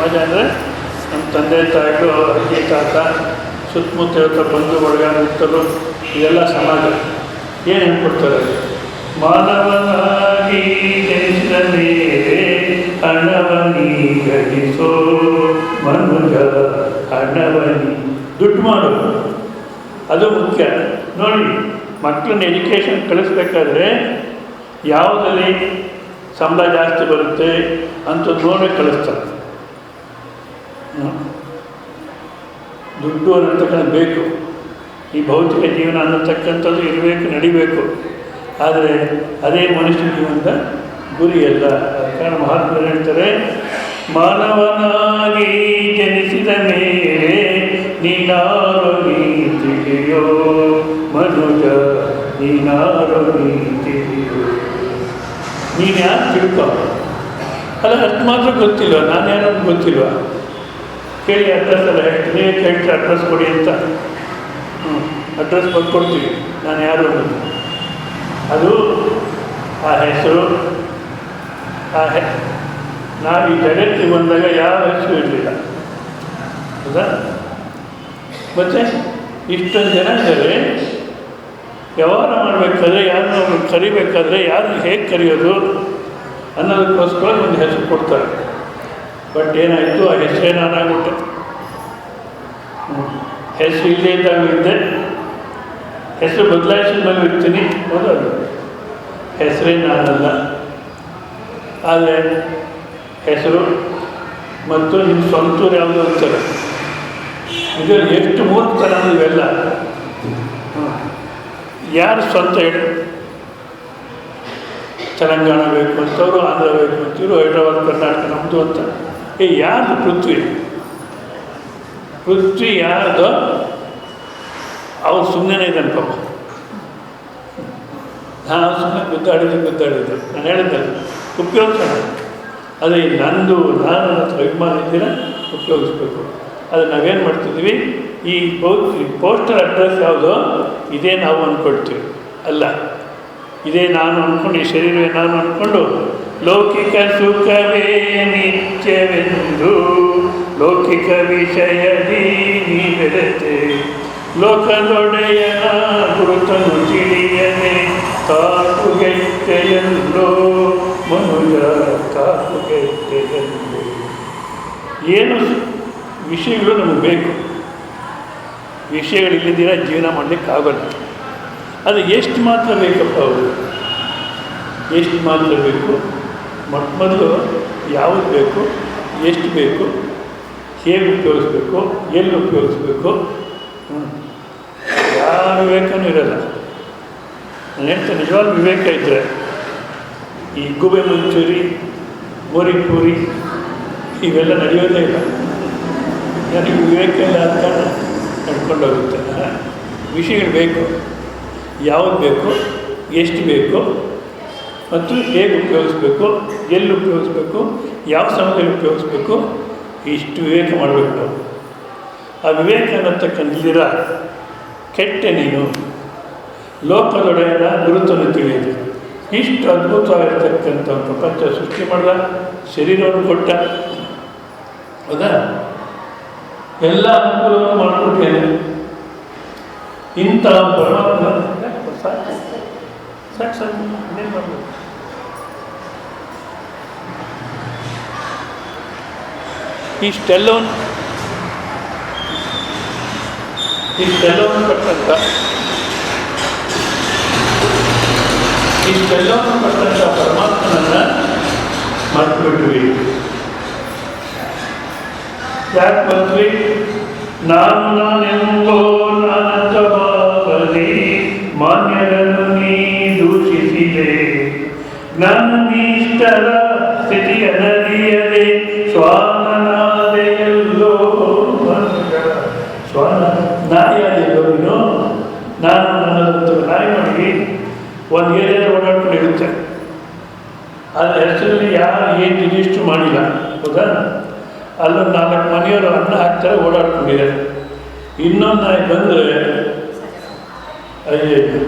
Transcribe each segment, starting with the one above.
ಸಮಾಜ ಅಂದರೆ ನಮ್ಮ ತಂದೆ ತಾಯಿಗಳು, ಅಜ್ಜಿ ತಾತ, ಸುತ್ತಮುತ್ತ ಇರೋ ಬಂಧು ಬಳಗ ಮಿತ್ರರು, ಇದೆಲ್ಲ ಸಮಾಜ. ಏನು ಹೇಳ್ಕೊಡ್ತಾರೆ? ಮಾನವನಾಗಿ ಜನಿಸಿದ ಮೇಲೆ ಹಣವನಿ ಗಳಿಸೋ ಮನುಜ, ಹಣವನಿ ದುಡ್ಡು ಮಾಡು, ಅದು ಮುಖ್ಯ. ನೋಡಿ, ಮಕ್ಕಳನ್ನ ಎಜುಕೇಷನ್ ಕಳಿಸ್ಬೇಕಾದ್ರೆ ಯಾವುದಲ್ಲಿ ಸಂಬಳ ಜಾಸ್ತಿ ಬರುತ್ತೆ ಅಂತ ನೋಡಿ ಕಳಿಸ್ತಾರೆ. ದುಡ್ಡು ಅನ್ನತಕ್ಕಂಥ ಬೇಕು, ಈ ಭೌತಿಕ ಜೀವನ ಅನ್ನತಕ್ಕಂಥದ್ದು ಇರಬೇಕು, ನಡಿಬೇಕು. ಆದರೆ ಅದೇ ಮನುಷ್ಯ ಜೀವನದ ಗುರಿಯಲ್ಲ. ಕಾರಣ ಮಹಾತ್ಮರು ಹೇಳ್ತಾರೆ, ಮಾನವನಾಗಿ ಜನಿಸಿದ ಮೇಲೆ ನೀನಾರು ನೀತಿಯೋ ಮನುಜ, ನೀನಾರು ನೀತಿಯೋ. ನೀನು ಯಾರು ತಿಳ್ಕೊ, ಅಲ್ಲ ಅಷ್ಟು ಮಾತ್ರ ಗೊತ್ತಿಲ್ವ, ನಾನು ಯಾರು ಗೊತ್ತಿಲ್ವ? ಕೇಳಿ ಅಡ್ರೆಸ್ ಎಲ್ಲ ಹೇಳ್ತೀನಿ, ಕೇಳ್ತೀರಿ ಅಡ್ರೆಸ್ ಕೊಡಿ ಅಂತ. ಅಡ್ರೆಸ್ ಕೊಡ್ತೀವಿ, ನಾನು ಯಾರು ಅದು ಆ ಹೆಸರು, ನಾವು ಈ ಜಗತ್ತಿಗೆ ಬಂದಾಗ ಯಾವ ಹೆಸರು ಇರಲಿಲ್ಲ, ಹೌದಾ? ಮತ್ತು ಇಷ್ಟೊಂದು ಜನ ಇದ್ದಾರೆ, ವ್ಯವಹಾರ ಮಾಡಬೇಕಾದ್ರೆ ಯಾರನ್ನ ಒಬ್ರು ಕರಿಬೇಕಾದ್ರೆ ಯಾರನ್ನ ಹೇಗೆ ಕರೆಯೋದು ಅನ್ನೋದಕ್ಕೋಸ್ಕರ ಒಂದು ಹೆಸರು ಕೊಡ್ತಾರೆ. ಬಟ್ ಏನಾಯಿತು, ಆ ಹೆಸರೇ ನಾನಾಗ್ಬಿಟ್ಟೆ. ಹೆಸರು ಇಲ್ಲೇ ಇದ್ದಾಗ ಇದ್ದೆ, ಹೆಸರು ಬದಲಾಯಿಸಿದ ಮೇಲೆ ಇರ್ತೀನಿ, ಹೌದಲ್ಲ? ಹೆಸರೇ ನಾನಲ್ಲ. ಆದರೆ ಹೆಸರು ಮತ್ತು ನಿಮ್ಮ ಸ್ವಂತೂರು ಯಾವುದು ಅಂತಾರೆ, ಇದರಲ್ಲಿ ಎಷ್ಟು ಮೂರ್ತನ ಇವೆಲ್ಲ. ಯಾರು ಸ್ವಂತ ಹೇಳಿ? ತೆಲಂಗಾಣ ಬೇಕು ಅಂತವರು, ಆಂಧ್ರ ಬೇಕು ಅಂತಿದ್ರು, ಹೈದ್ರಾಬಾದ್ ಕರ್ನಾಟಕ ನಮ್ಮದು ಅಂತ. ಯಾರ್ದು ಪೃಥ್ವಿ? ಪೃಥ್ವಿ ಯಾರ್ದು? ಅವ್ರು ಸುಮ್ಮನೆ ಇದ್ದಾನೆ ಪಾಪ. ನಾವು ಸುಮ್ಮನೆ ಗುದ್ದಾಡಿದ್ದು ನಾನು ಹೇಳಿದ್ದಲ್ಲ, ಉಪಯೋಗಿಸೋಣ. ಅದೇ ನಂದು ನಾನು ಅಭಿಮಾನ ಇದ್ದೀರ ಉಪಯೋಗಿಸ್ಬೇಕು. ಅದು ನಾವೇನು ಮಾಡ್ತಿದ್ವಿ, ಈ ಪೋಸ್ಟಲ್ ಅಡ್ರೆಸ್ ಯಾವುದೋ ಇದೇ ನಾವು ಅಂದ್ಕೊಳ್ತೀವಿ. ಅಲ್ಲ, ಇದೇ ನಾನು ಅಂದ್ಕೊಂಡು, ಈ ಶರೀರವೇ ನಾನು ಅಂದ್ಕೊಂಡು ಲೌಕಿಕ ಸುಖವೇ ನಿತ್ಯವೆಂದು ಲೌಕಿಕ ವಿಷಯದಿ ನೀ ಬೆರೆತೆ ಲೋಕದೊಡೆಯನ ಗುರುತನು ತಿಳಿಯದೆ ಕಾಕುಗೆಟ್ಟೆಯಲ್ಲೋ ಮನುಜ, ಕಾಕುಗೆಟ್ಟೆಯಲ್ಲೋ. ಏನು ವಿಷಯಗಳು ನಮಗೆ ಬೇಕು, ವಿಷಯಗಳಿಲ್ಲದಿರ ಜೀವನ ಮಾಡಲಿಕ್ಕಾಗಲ್ಲ. ಅದು ಎಷ್ಟು ಮಾತ್ರ ಬೇಕಪ್ಪ, ಅವರು ಎಷ್ಟು ಮಾತ್ರ ಬೇಕು? ಮೊದಲು ಯಾವುದು ಬೇಕು, ಎಷ್ಟು ಬೇಕು, ಹೇಗೆ ಉಪಯೋಗಿಸ್ಬೇಕು, ಎಲ್ಲಿ ಉಪಯೋಗಿಸ್ಬೇಕು, ಯಾವ ವಿವೇಕನೂ ಇರಲ್ಲ. ನಾನು ಹೇಳ್ತೇನೆ, ನಿಜವಾಗ್ಲೂ ವಿವೇಕ ಇದ್ದರೆ ಈ ಗುಬೆ ಮಂಚೂರಿ, ಮೋರಿಪೂರಿ ಇವೆಲ್ಲ ನಡೆಯೋದೇ ಇಲ್ಲ. ನನಗೆ ವಿವೇಕ ಇಲ್ಲ ಅಂತ ನಡ್ಕೊಂಡೋಗುತ್ತೆ. ವಿಷಯಗಳು ಬೇಕು, ಯಾವುದು ಬೇಕು, ಎಷ್ಟು ಬೇಕು, ಮತ್ತು ಹೇಗೆ ಉಪಯೋಗಿಸ್ಬೇಕು, ಎಲ್ಲಿ ಉಪಯೋಗಿಸ್ಬೇಕು, ಯಾವ ಸಮಯದಲ್ಲಿ ಉಪಯೋಗಿಸ್ಬೇಕು, ಇಷ್ಟು ವಿವೇಕ ಮಾಡಬೇಕು ನಾವು. ಆ ವಿವೇಕ ಅನ್ನತಕ್ಕಂಥದ್ದಿರ ಕೆಟ್ಟೆ ನೀನು ಲೋಕದೊಡೆಯನ ಗುರುತನ್ನು ತಿಳಿಯಿತು. ಇಷ್ಟು ಅದ್ಭುತವಾಗಿರ್ತಕ್ಕಂಥ ಪ್ರಪಂಚ ಸೃಷ್ಟಿ ಮಾಡಿದ, ಶರೀರವನ್ನು ಕೊಟ್ಟ, ಹೌದಾ? ಎಲ್ಲ ಅನುಕೂಲವನ್ನು ಮಾಡಿಕೊಟ್ಟೇನೆ. ಇಂಥ ಪರಮಾತ್ಮ ಇನ್ನೇನು ಮಾಡಬೇಕು? ಇಷ್ಟೆಲ್ಲವನ್ನು ಕೊಟ್ಟಂಥ ಪರಮಾತ್ಮನನ್ನು ಮರೆತುಬಿಟ್ವಿ. ಯಾಕೆ ಬಂದ್ವಿ? ನಾನೆಂಬೋ ನಾನಂತ ಭಾವನೆ ಮಾನ್ಯರನ್ನು ನೀ ದೂಷಿಸಿದೆ. ಜ್ಞಾನನಿಷ್ಠರ ಸ್ಥಿತಿಯನ್ನರಿಯದೆ ಶ್ವಾನನಾದೆಯಲ್ಲೋ ಶ್ವಾನ ನಾಯಿಯಾದೆಯಲ್ಲೋ ನೀನು. ನಾನು ನನ್ನದಂತ ನಾಯಿ ಮಾಡಿ ಒಂದು ಏರಿಯಾದ ಓಡಾಡ್ಕೊಂಡಿರುತ್ತೆ. ಅದರ ಹೆಸರಲ್ಲಿ ಯಾರು ಏನು ರಿಜಿಸ್ಟ್ರು ಮಾಡಿಲ್ಲ, ಹೌದಾ? ಅಲ್ಲೊಂದು 4 ಮನೆಯವರು ಅನ್ನ ಹಾಕ್ತಾರೆ, ಓಡಾಡ್ಕೊಂಡಿದ್ದಾರೆ. ಇನ್ನೊಂದು ನಾಯಿ ಬಂದರೆ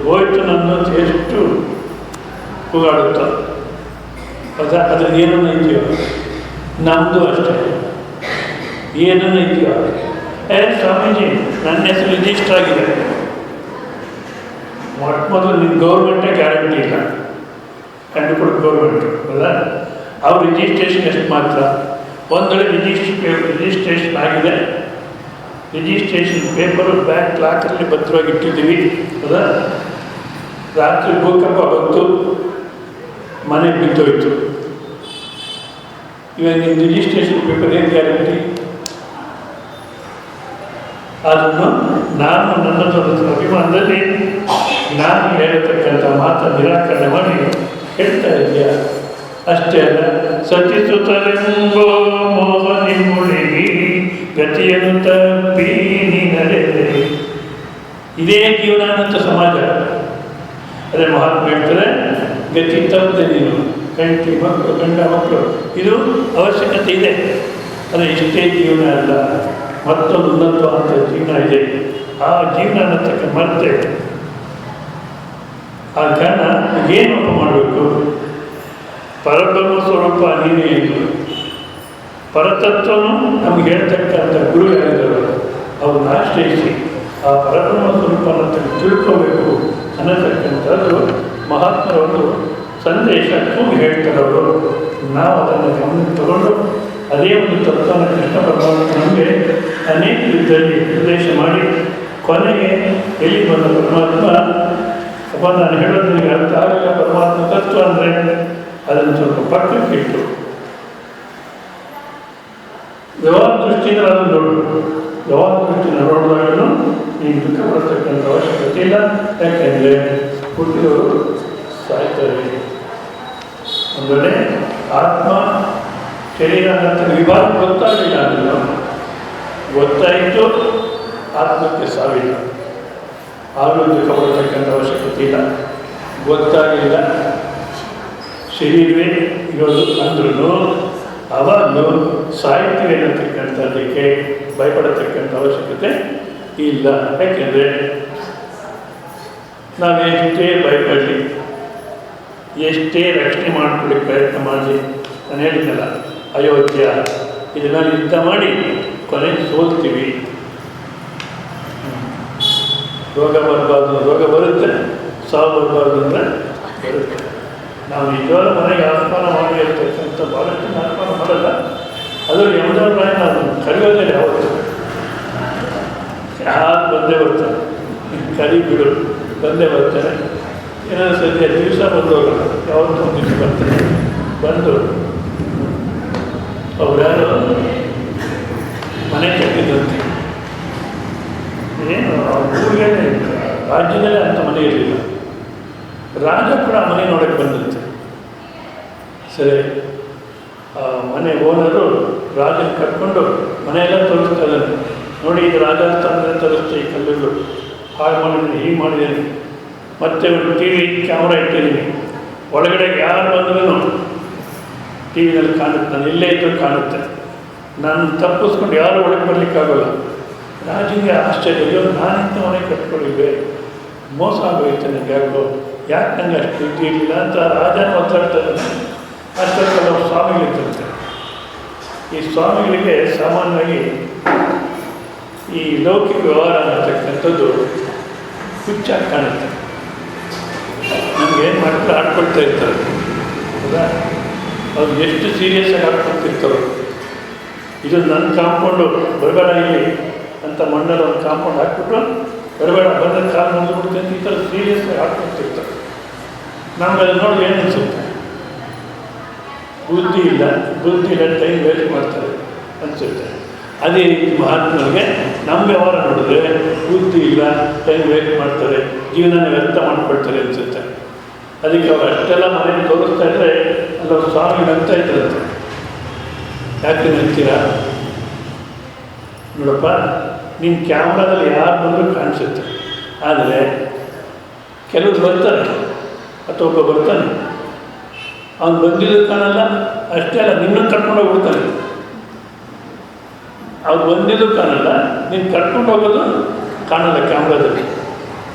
ಹೋಯ್ತು ನನ್ನ ಎಷ್ಟು ಕೂಗಾಡುತ್ತ, ಹೌದಾ? ಅದ್ರಲ್ಲಿ ಏನೋ ಇದೆಯೋ. ನಮ್ಮದು ಅಷ್ಟೇ, ಏನನ್ನು ಇದೆಯೋ ಸ್ವಾಮೀಜಿ ನನ್ನ ಹೆಸರು ರಿಜಿಸ್ಟರ್ ಆಗಿದೆ. ಮೊದಲು ನಿಮ್ಮ ಗೌರ್ಮೆಂಟೇ ಗ್ಯಾರಂಟಿ ಇಲ್ಲ, ಕಂಡುಕೊಡು ಗೌರ್ಮೆಂಟು ಅಲ್ಲ. ಅವ್ರ ರಿಜಿಸ್ಟ್ರೇಷನ್ ಎಷ್ಟು ಮಾತ್ರ. ಒಂದು ವೇಳೆ ರಿಜಿಸ್ಟ್ರೇಷನ್ ಆಗಿದೆ, ರಿಜಿಸ್ಟ್ರೇಷನ್ ಪೇಪರು ಬ್ಯಾಂಕ್ ಲಾಕರಲ್ಲಿ ಭದ್ರವಾಗಿ ಇಟ್ಟಿದ್ದೀವಿ ಅಲ್ಲ. ರಾತ್ರಿ ಭೂಕಂಪ ಬಂತು, ಮನೆ ಬಿದ್ದೋಯ್ತು. ಇವಾಗ ನಿಮ್ಮ ರಿಜಿಸ್ಟ್ರೇಷನ್ ಪೇಪರ್ ಏನು ಗ್ಯಾರಂಟಿ? ಅದನ್ನು ನಾನು ನನ್ನ ಅಭಿಮಾನದಲ್ಲಿ ನಾನು ಹೇಳತಕ್ಕಂಥ ಮಾತನ್ನು ನಿರಾಕರಣೆ ಮಾಡಿ ಹೇಳ್ತಾ ಇದೆಯಾ ಅಷ್ಟೇ ಅಲ್ಲ. ಸತಿಸುತ್ತರೆಂಬೋ ಮೋಹನಿ ಮುಳುಗಿ ಗತಿಯನ್ನು ತಪ್ಪಿ ನಡೆದೆ. ಇದೇ ಜೀವನ ಅಂತ ಸಮಾಜ. ಅದೇ ಮಹಾತ್ಮ ಹೇಳ್ತಾರೆ, ಗತಿ ತಪ್ಪದೆ ನೀನು ಹೆಂಡತಿ ಮಕ್ಕಳು ಗಂಡ ಮಕ್ಕಳು ಇದು ಅವಶ್ಯಕತೆ ಇದೆ. ಅದು ಇಷ್ಟೇ ಜೀವನ ಅಲ್ಲ, ಮತ್ತೊಂದು ಉನ್ನತವಾದ ಜೀವನ ಇದೆ. ಆ ಜೀವನ ಅನ್ನತಕ್ಕ ಮತ್ತೆ ಆ ಕಾರಣ ಏನಪ್ಪ ಮಾಡಬೇಕು? ಪರಬ್ರಹ್ಮ ಸ್ವರೂಪ ನೀನೇ ಇದು. ಪರತತ್ವನು ನಮ್ಗೆ ಹೇಳ್ತಕ್ಕಂಥ ಗುರು ಯಾರಿದ್ದಾರೆ ಅವ್ರನ್ನ ಆಶ್ರಯಿಸಿ ಆ ಪರಬ್ರಹ್ಮ ಸ್ವರೂಪ ಅನ್ನತಕ್ಕ ತಿಳ್ಕೋಬೇಕು ಅನ್ನತಕ್ಕಂಥದ್ದು ಮಹಾತ್ಮರ ಒಂದು ಸಂದೇಶ. ಕೂಗಿ ಹೇಳ್ತಾರೆ ಅವರು. ನಾವು ಅದನ್ನು ಗಮನಕ್ಕೆ ತಗೊಂಡು ಅದೇ ಒಂದು ತತ್ವನ ಕೃಷ್ಣ ಪರಮಾತ್ಮ ನಮಗೆ ಅನೇಕ ರೀತಿಯಲ್ಲಿ ಉಪದೇಶ ಮಾಡಿ ಕೊನೆಗೆ ಎಲ್ಲಿ ಬಂದ ಪರಮಾತ್ಮ ಅಪ್ಪ ನಾನು ಹೇಳೋದು ನಿಮಗೆ ಅರ್ಥ ಆಗಲ್ಲ. ಪರಮಾತ್ಮ ತತ್ವ ಅಂದರೆ ಅದನ್ನು ಸ್ವಲ್ಪ ಪಕ್ಕಕ್ಕೆ ಇಟ್ಟು ವ್ಯವಹಾರ ದೃಷ್ಟಿಯಿಂದ ಅದನ್ನು ನೋಡು. ವ್ಯವಹಾರ ದೃಷ್ಟಿಯಿಂದ ನೋಡಿದಾಗಲೂ ನೀನು ದುಃಖ ಪಡ್ತಕ್ಕಂಥ ಅವಶ್ಯಕತೆ ಇಲ್ಲ. ಯಾಕೆಂದರೆ ಹುಟ್ಟಿದವರು ಸಾಯ್ತಾರೆ. ಒಂದು ವೇಳೆ ಆತ್ಮ ಶರೀರ ಅಂತ ವಿಭಾಗ ಗೊತ್ತಾಗಲಿಲ್ಲ ಅಂದರೆ ಗೊತ್ತಾಯಿತು ಆತ್ಮಕ್ಕೆ ಸಾವಿಲ್ಲ, ಆಗಲೂ ದುಃಖ ಪಡ್ತಕ್ಕಂಥ ಅವಶ್ಯಕತೆ ಇಲ್ಲ. ಗೊತ್ತಾಗಲಿಲ್ಲ ಶರೀರವೇ ಇರೋದು ಅಂದ್ರೂ ಅವಾಗಲೂ ಸಾಹಿತ್ಯ ಅನ್ನತಕ್ಕಂಥದ್ದಕ್ಕೆ ಭಯಪಡತಕ್ಕಂಥ ಅವಶ್ಯಕತೆ ಇಲ್ಲ. ಯಾಕೆಂದರೆ ನಾವು ಎಷ್ಟೇ ಭಯಪಡಲಿ, ಎಷ್ಟೇ ರಕ್ಷಣೆ ಮಾಡಿಕೊಳ್ಳಿ ಪ್ರಯತ್ನ ಮಾಡಲಿ, ನಾನು ಹೇಳಿದ್ದಲ್ಲ ಅಯೋಧ್ಯ ಇದನ್ನು ಯುದ್ಧ ಮಾಡಿ ಕೊನೆಗೆ ಸೋಲ್ತೀವಿ. ರೋಗ ಬರಬಾರ್ದು, ರೋಗ ಬರುತ್ತೆ. ಸಾವು ಬರಬಾರ್ದು ಅಂದರೆ ಬರುತ್ತೆ. ನಾವು ನಿಜವಾದ ಮನೆಗೆ ಆಹ್ವಾನ ಮಾಡಿ ಇರ್ತಕ್ಕಂಥ ಭಾಳಷ್ಟು ಆಹ್ವಾನ ಮಾಡಲ್ಲ. ಅದು ಯಮಧರ್ಮರಾಯ ನಾನು ಕರೆಯೋದಿಲ್ಲ. ಯಾವತ್ತು ಯಾರು ಬಂದೇ ಬರ್ತಾರೆ, ಕರಿ ಬಿಡು ಬಂದೇ ಬರ್ತಾರೆ. ಏನಾದರೂ ಸದ್ಯ ದಿವಸ ಬಂದು ಹೋಗಲ್ಲ, ಯಾವತ್ತೂ ಒಂದು ದಿವಸ ಬರ್ತಾರೆ. ಬಂದು ಅವ್ರು ಯಾರು ಮನೆ ಕಟ್ಟಿದಂತೆ ಏನು ಊರಿಗೆ ರಾಜ್ಯದಲ್ಲೇ ಅಂತ ಮನೆ ಇರಲಿಲ್ಲ. ರಾಜ ಕೂಡ ಮನೆ ನೋಡೋಕ್ಕೆ ಬಂದಂತೆ. ಸರಿ, ಆ ಮನೆ ಓನರು ರಾಜನ ಕರ್ಕೊಂಡು ಮನೆಯೆಲ್ಲ ತೋರಿಸ್ತಾ ಇದ್ದಾನೆ. ನೋಡಿ ಇದು ರಾಜಸ್ಥಾನದ ತೋರಿಸ್ತೆ, ಈ ಕಲ್ಲುಗಳು ಹಾಳು ಮಾಡಿದ್ದೀನಿ, ಹೀಗೆ ಮಾಡಿದ್ದೀನಿ, ಮತ್ತೆ ಒಂದು ಟಿ ವಿ ಕ್ಯಾಮ್ರಾ ಇಟ್ಟಿದ್ದೀನಿ, ಒಳಗಡೆ ಯಾರು ಬಂದ್ರೂ ಟಿ ವಿನಲ್ಲಿ ಕಾಣುತ್ತೆ, ನಾನು ಎಲ್ಲೇ ಇದ್ದರೂ ಕಾಣುತ್ತೆ. ನಾನು ತಪ್ಪಿಸ್ಕೊಂಡು ಯಾರು ಒಳಗೆ ಬರಲಿಕ್ಕಾಗಲ್ಲ. ರಾಜಿಗೆ ಆಶ್ಚರ್ಯ, ಅಯ್ಯೋ ನಾನಿಂತ ಮನೆ ಕಟ್ಕೊಂಡಿದ್ದೆ, ಮೋಸ ಆಗೋಯ್ತು ನನಗೆ, ಯಾಕೋ ಯಾಕೆ ನನಗೆ ಅಷ್ಟು ಇದು ಇರಲಿಲ್ಲ ಅಂತ ರಾಜನ ಮಾತಾಡ್ತಾ ಇದ್ದಾನೆ. ಅಷ್ಟೊಂದು ಕೆಲವು ಸ್ವಾಮಿಗಳಿರ್ತಂತೆ. ಈ ಸ್ವಾಮಿಗಳಿಗೆ ಸಾಮಾನ್ಯವಾಗಿ ಈ ಲೌಕಿಕ ವ್ಯವಹಾರ ಅನ್ನತಕ್ಕಂಥದ್ದು ಹುಚ್ಚಾಗಿ ಕಾಣುತ್ತೆ. ನಮ್ಗೆ ಏನು ಮಾಡ್ತಾರೆ, ಆಡ್ಕೊಳ್ತಾ ಇರ್ತಾರೆ ಹೌದಾ. ಅವ್ರು ಎಷ್ಟು ಸೀರಿಯಸ್ಸಾಗಿ ಆಡ್ಕೊಳ್ತಿರ್ತಾರೋ. ಇದು ನನ್ನ ಕಾಂಪೌಂಡು ಬರಬೇಡ ಇಲ್ಲಿ ಅಂತ ಮಣ್ಣಲ್ಲಿ ಒಂದು ಕಾಂಪೌಂಡ್ ಹಾಕ್ಬಿಟ್ಟು ಬರಬೇಡ ಬಂದರೆ ಕಾಲು ಮುಗಿದ್ಬಿಡುತ್ತೆ ಅಂತ ಈ ಥರ ಸೀರಿಯಸ್ಸಾಗಿ ಆಡ್ಕೊಳ್ತಿರ್ತಾರೆ. ನಮ್ಗೆ ಅದು ನೋಡಿ ಏನು ಅನಿಸುತ್ತೆ, ಬುದ್ಧಿ ಇಲ್ಲ ಟೈಮ್ ವೇಸ್ಟ್ ಮಾಡ್ತಾರೆ ಅನಿಸುತ್ತೆ. ಅದೇ ರೀತಿ ಮಹಾತ್ಮರಿಗೆ ನಮ್ಮ ವ್ಯವಹಾರ ನೋಡಿದ್ರೆ ಬುದ್ಧಿ ಇಲ್ಲ, ಟೈಮ್ ವೇಸ್ಟ್ ಮಾಡ್ತಾರೆ, ಜೀವನ ವ್ಯರ್ಥ ಮಾಡ್ಕೊಳ್ತಾರೆ ಅನಿಸುತ್ತೆ. ಅದಕ್ಕೆ ಅವ್ರು ಅಷ್ಟೆಲ್ಲ ಮನೆಯಲ್ಲಿ ತೋರಿಸ್ತಾ ಇದ್ದರೆ ಅಲ್ಲವ್ರು ಸ್ವಾಮಿ ನಗ್ತಾ ಇದ್ದಾರಂತೆ. ಯಾಕೆ ನಗ್ತೀರಾ? ನೋಡಪ್ಪ, ನಿಮ್ಮ ಕ್ಯಾಮ್ರಾದಲ್ಲಿ ಯಾರು ಬಂದರೂ ಕಾಣಿಸುತ್ತೆ, ಆದರೆ ಕೆಲವರು ಬರ್ತಾರೆ ಅಥವಾ ಒಬ್ಬ ಬರ್ತಾನೆ, ಅವ್ನು ಬಂದಿದ್ದು ಕಾಣಲ್ಲ. ಅಷ್ಟೇ ಅಲ್ಲ, ನಿನ್ನನ್ನು ಕರ್ಕೊಂಡು ಹೋಗ್ಬಿಡ್ತಾನೆ. ಅವ್ರು ಬಂದಿದ್ದು ಕಾಣಲ್ಲ, ನೀನು ಕರ್ಕೊಂಡು ಹೋಗೋದು ಕಾಣಲ್ಲ ಕ್ಯಾಮ್ರಾದಲ್ಲಿ.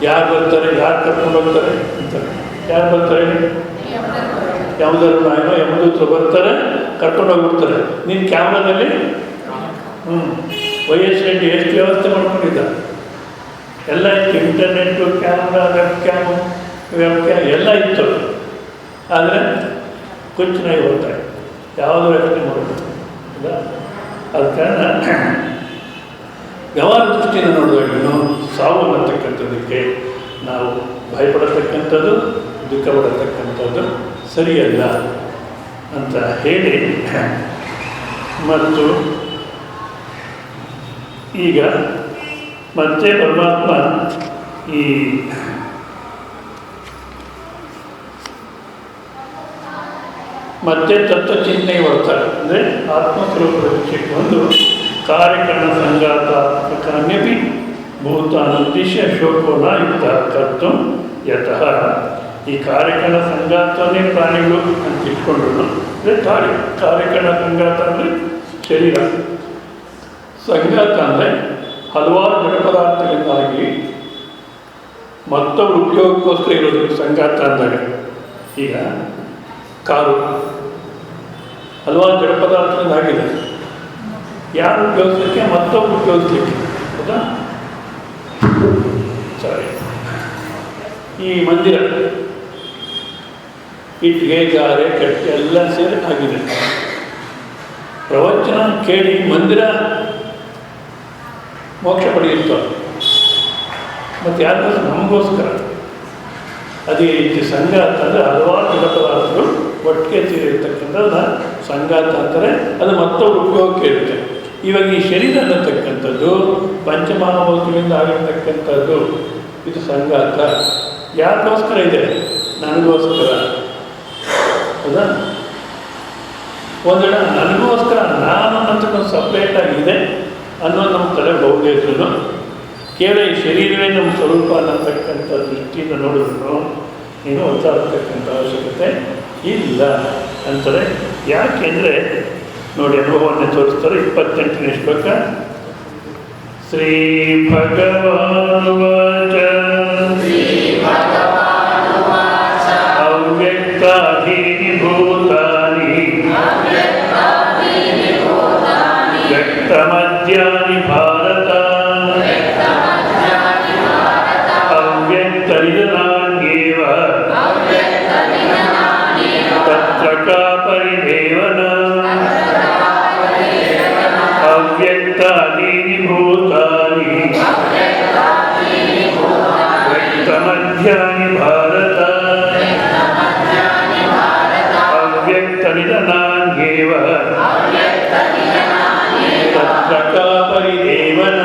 ಯಾರು ಬರ್ತಾರೆ, ಯಾರು ಕರ್ಕೊಂಡು ಹೋಗ್ತಾರೆ ಅಂತಾರೆ. ಯಾರು ಬರ್ತಾರೆ? ಯಮಧರ್ಮರಾಯನೋ ಯಮದೂತರು ಬರ್ತಾರೆ, ಕರ್ಕೊಂಡು ಹೋಗ್ಬಿಡ್ತಾರೆ. ನೀನು ಕ್ಯಾಮ್ರಾದಲ್ಲಿ YSLD ಎಷ್ಟು ವ್ಯವಸ್ಥೆ ಮಾಡ್ಕೊಂಡಿದ್ದ, ಎಲ್ಲ ಇತ್ತು, ಇಂಟರ್ನೆಟ್ಟು, ಕ್ಯಾಮ್ರಾ, ವೆಬ್ ಕ್ಯಾಮ್ ಎಲ್ಲ ಇತ್ತು. ಆದರೆ ಕುಚ್ಚನಾಗಿ ಹೋಗ್ತಾರೆ, ಯಾವುದೂ ಯೋಚನೆ ಮಾಡೋದು ಇಲ್ಲ. ಅದ ಕಾರಣ ವ್ಯವಹಾರ ದೃಷ್ಟಿಯಿಂದ ನೋಡಿದಾಗಲೂ ಸಾವು ಅನ್ನತಕ್ಕಂಥದ್ದಕ್ಕೆ ನಾವು ಭಯಪಡತಕ್ಕಂಥದ್ದು, ದುಃಖ ಪಡತಕ್ಕಂಥದ್ದು ಸರಿಯಲ್ಲ ಅಂತ ಹೇಳಿ, ಮತ್ತು ಈಗ ಮತ್ತೆ ಪರಮಾತ್ಮ ಈ ಮತ್ತೆ ತತ್ವಚಿಂತನೆಗೆ ಬರ್ತಾರೆ. ಅಂದರೆ ಆತ್ಮಸ್ವರೂಪದ ವಿಷಯಕ್ಕೆ ಒಂದು ಕಾರ್ಯಕರಣ ಸಂಘಾತಾತ್ಮಕಾನ್ಯಪಿ ಭೂತಾನುದ್ದೇಶ ಶೋಕೋನ ಯುಕ್ತ ಕರ್ತು ಯತಃ. ಈ ಕಾರ್ಯಕರಣ ಸಂಘಾತವನ್ನೇ ಪ್ರಾಣಿಗಳು ಅಂತ ಇಟ್ಕೊಂಡ್ರು. ಅಂದರೆ ಕಾರ್ಯಕರಣ ಸಂಘಾತ ಅಂದರೆ ಶರೀರ, ಸಂಘಾತ ಅಂದರೆ ಹಲವಾರು ಜಡ ಪದಾರ್ಥಗಳಿಂದಾಗಿ ಮತ್ತೊಬ್ಬರು ಉಪಯೋಗಕ್ಕೋಸ್ಕರ ಇರೋದು ಸಂಘಾತ ಅಂದಾಗ. ಈಗ ಕಾರು ಹಲವಾರು ಜಡ ಪದಾರ್ಥಗಳಿಂದಾಗಿದೆ, ಯಾರು ಉಪಯೋಗಿಸಲಿಕ್ಕೆ, ಮತ್ತೊಬ್ಬರು ಉಪಯೋಗಿಸ್ಲಿಕ್ಕೆ, ಹೌದಾ? ಸರಿ, ಈ ಮಂದಿರ ಇಟ್ಟಿಗೆ, ಗಾರೆ, ಕಟ್ಟೆ ಎಲ್ಲ ಸೇರಿ ಆಗಿದೆ. ಪ್ರವಚನ ಕೇಳಿ ಮಂದಿರ ಮೋಕ್ಷ ಪಡೆಯುತ್ತೋ, ಮತ್ತು ಯಾರಿಗೋಸ್ಕರ? ನಮಗೋಸ್ಕರ. ಅದೇ ರೀತಿ ಸಂಘಾತ ಅಂದರೆ ಹಲವಾರು ಜಡ ಪದಾರ್ಥಗಳು ಒಟ್ಟಿಗೆ ಸೇರಿರ್ತಕ್ಕಂಥದ್ದು ಸಂಘಾತ ಅಂತಾರೆ. ಅದು ಮತ್ತೊಬ್ಬರು ಉಪಯೋಗಕ್ಕೆ ಇರುತ್ತೆ. ಇವಾಗ ಈ ಶರೀರ ಅನ್ನತಕ್ಕಂಥದ್ದು ಪಂಚಮಹಾಭೂತಗಳಿಂದ ಆಗಿರ್ತಕ್ಕಂಥದ್ದು, ಇದು ಸಂಘಾತ. ಯಾರಿಗೋಸ್ಕರ ಇದೆ? ನನಗೋಸ್ಕರ, ಹೌದಾ? ಒಂದೆಡೆ ನನಗೋಸ್ಕರ, ನಾನು ಅನ್ನತಕ್ಕಂಥ ಸಪ್ರೇಟಾಗಿದೆ ಅನ್ನೋದು ನಮ್ಮ ತಲೆ ಬಹುದೇ ಇದ್ರು, ಕೇವಲ ಈ ಶರೀರವೇ ನಮ್ಮ ಸ್ವರೂಪ ಅನ್ನತಕ್ಕಂಥ ದೃಷ್ಟಿಯಿಂದ ನೋಡಿದ್ರು ನೀನು ಒತ್ತಾಡ್ತಕ್ಕಂಥ ಅವಶ್ಯಕತೆ ಇಲ್ಲ ಅಂತಾರೆ. ಯಾಕೆಂದರೆ ನೋಡಿ, ಅನುಭವವನ್ನು ತೋರಿಸ್ತಾರೆ. 28ನೇ ಶ್ಲೋಕ. ಶ್ರೀ ಭಗವಾನುವಾಚ ಅವ್ಯಕ್ತಾದೀನಿ ಭೂತಾನಿ ವ್ಯಕ್ತಮದ್ಯಾನಿ ಭಾರತ ಅವ್ಯಕ್ತನಿಧನಾನ್ಯೇವ ತತ್ರ ಕಾ ಪರಿದೇವನ ಅವ್ಯಕ್ತಾದೀನಿ ಭೂತಾನಿ ವ್ಯಕ್ತಮದ್ಯಾನಿ ಭಾರತ ಅವ್ಯಕ್ತನಿಧನಾನ್ಯೇವ ತತ್ರ ಕಾ ಪರಿದೇವನ.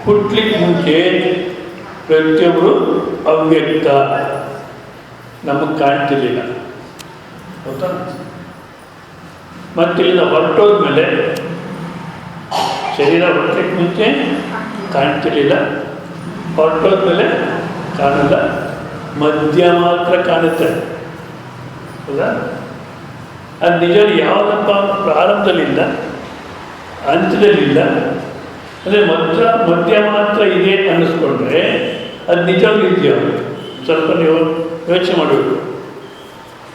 ಹುಟ್ಲಿಕ್ಕೆ ಮುಂಚೆ ಪ್ರತಿಯೊಬ್ಬರು ಅವ್ಯಕ್ತ, ನಮಗೆ ಕಾಣ್ತಿರ್ಲಿಲ್ಲ, ಹೌದಾ? ಮತ್ತಿಲ್ಲಿಂದ ಹೊರಟೋದ್ಮೇಲೆ ಶರೀರ ಹುಟ್ಲಿಕ್ಕೆ ಮುಂಚೆ ಕಾಣ್ತಿರ್ಲಿಲ್ಲ, ಹೊರಟೋದ್ಮೇಲೆ ಕಾಣಲ್ಲ, ಮಧ್ಯ ಮಾತ್ರ ಕಾಣುತ್ತೆ, ಹೌದಾ? ಅದು ನಿಜ ಯಾವುದಪ್ಪ? ಪ್ರಾರಂಭದಲ್ಲಿಲ್ಲ, ಅಂತ್ಯದಲ್ಲಿಲ್ಲ. ಅಂದರೆ ಮಧ್ಯ ಮಾತ್ರ ಇದೆ ಅನ್ನಿಸ್ಕೊಂಡ್ರೆ ಅದು ನಿಜವಾಗ್ಲೂ ಇದೆಯಾ? ಸ್ವಲ್ಪ ನೀವು ಯೋಚನೆ ಮಾಡಬೇಕು.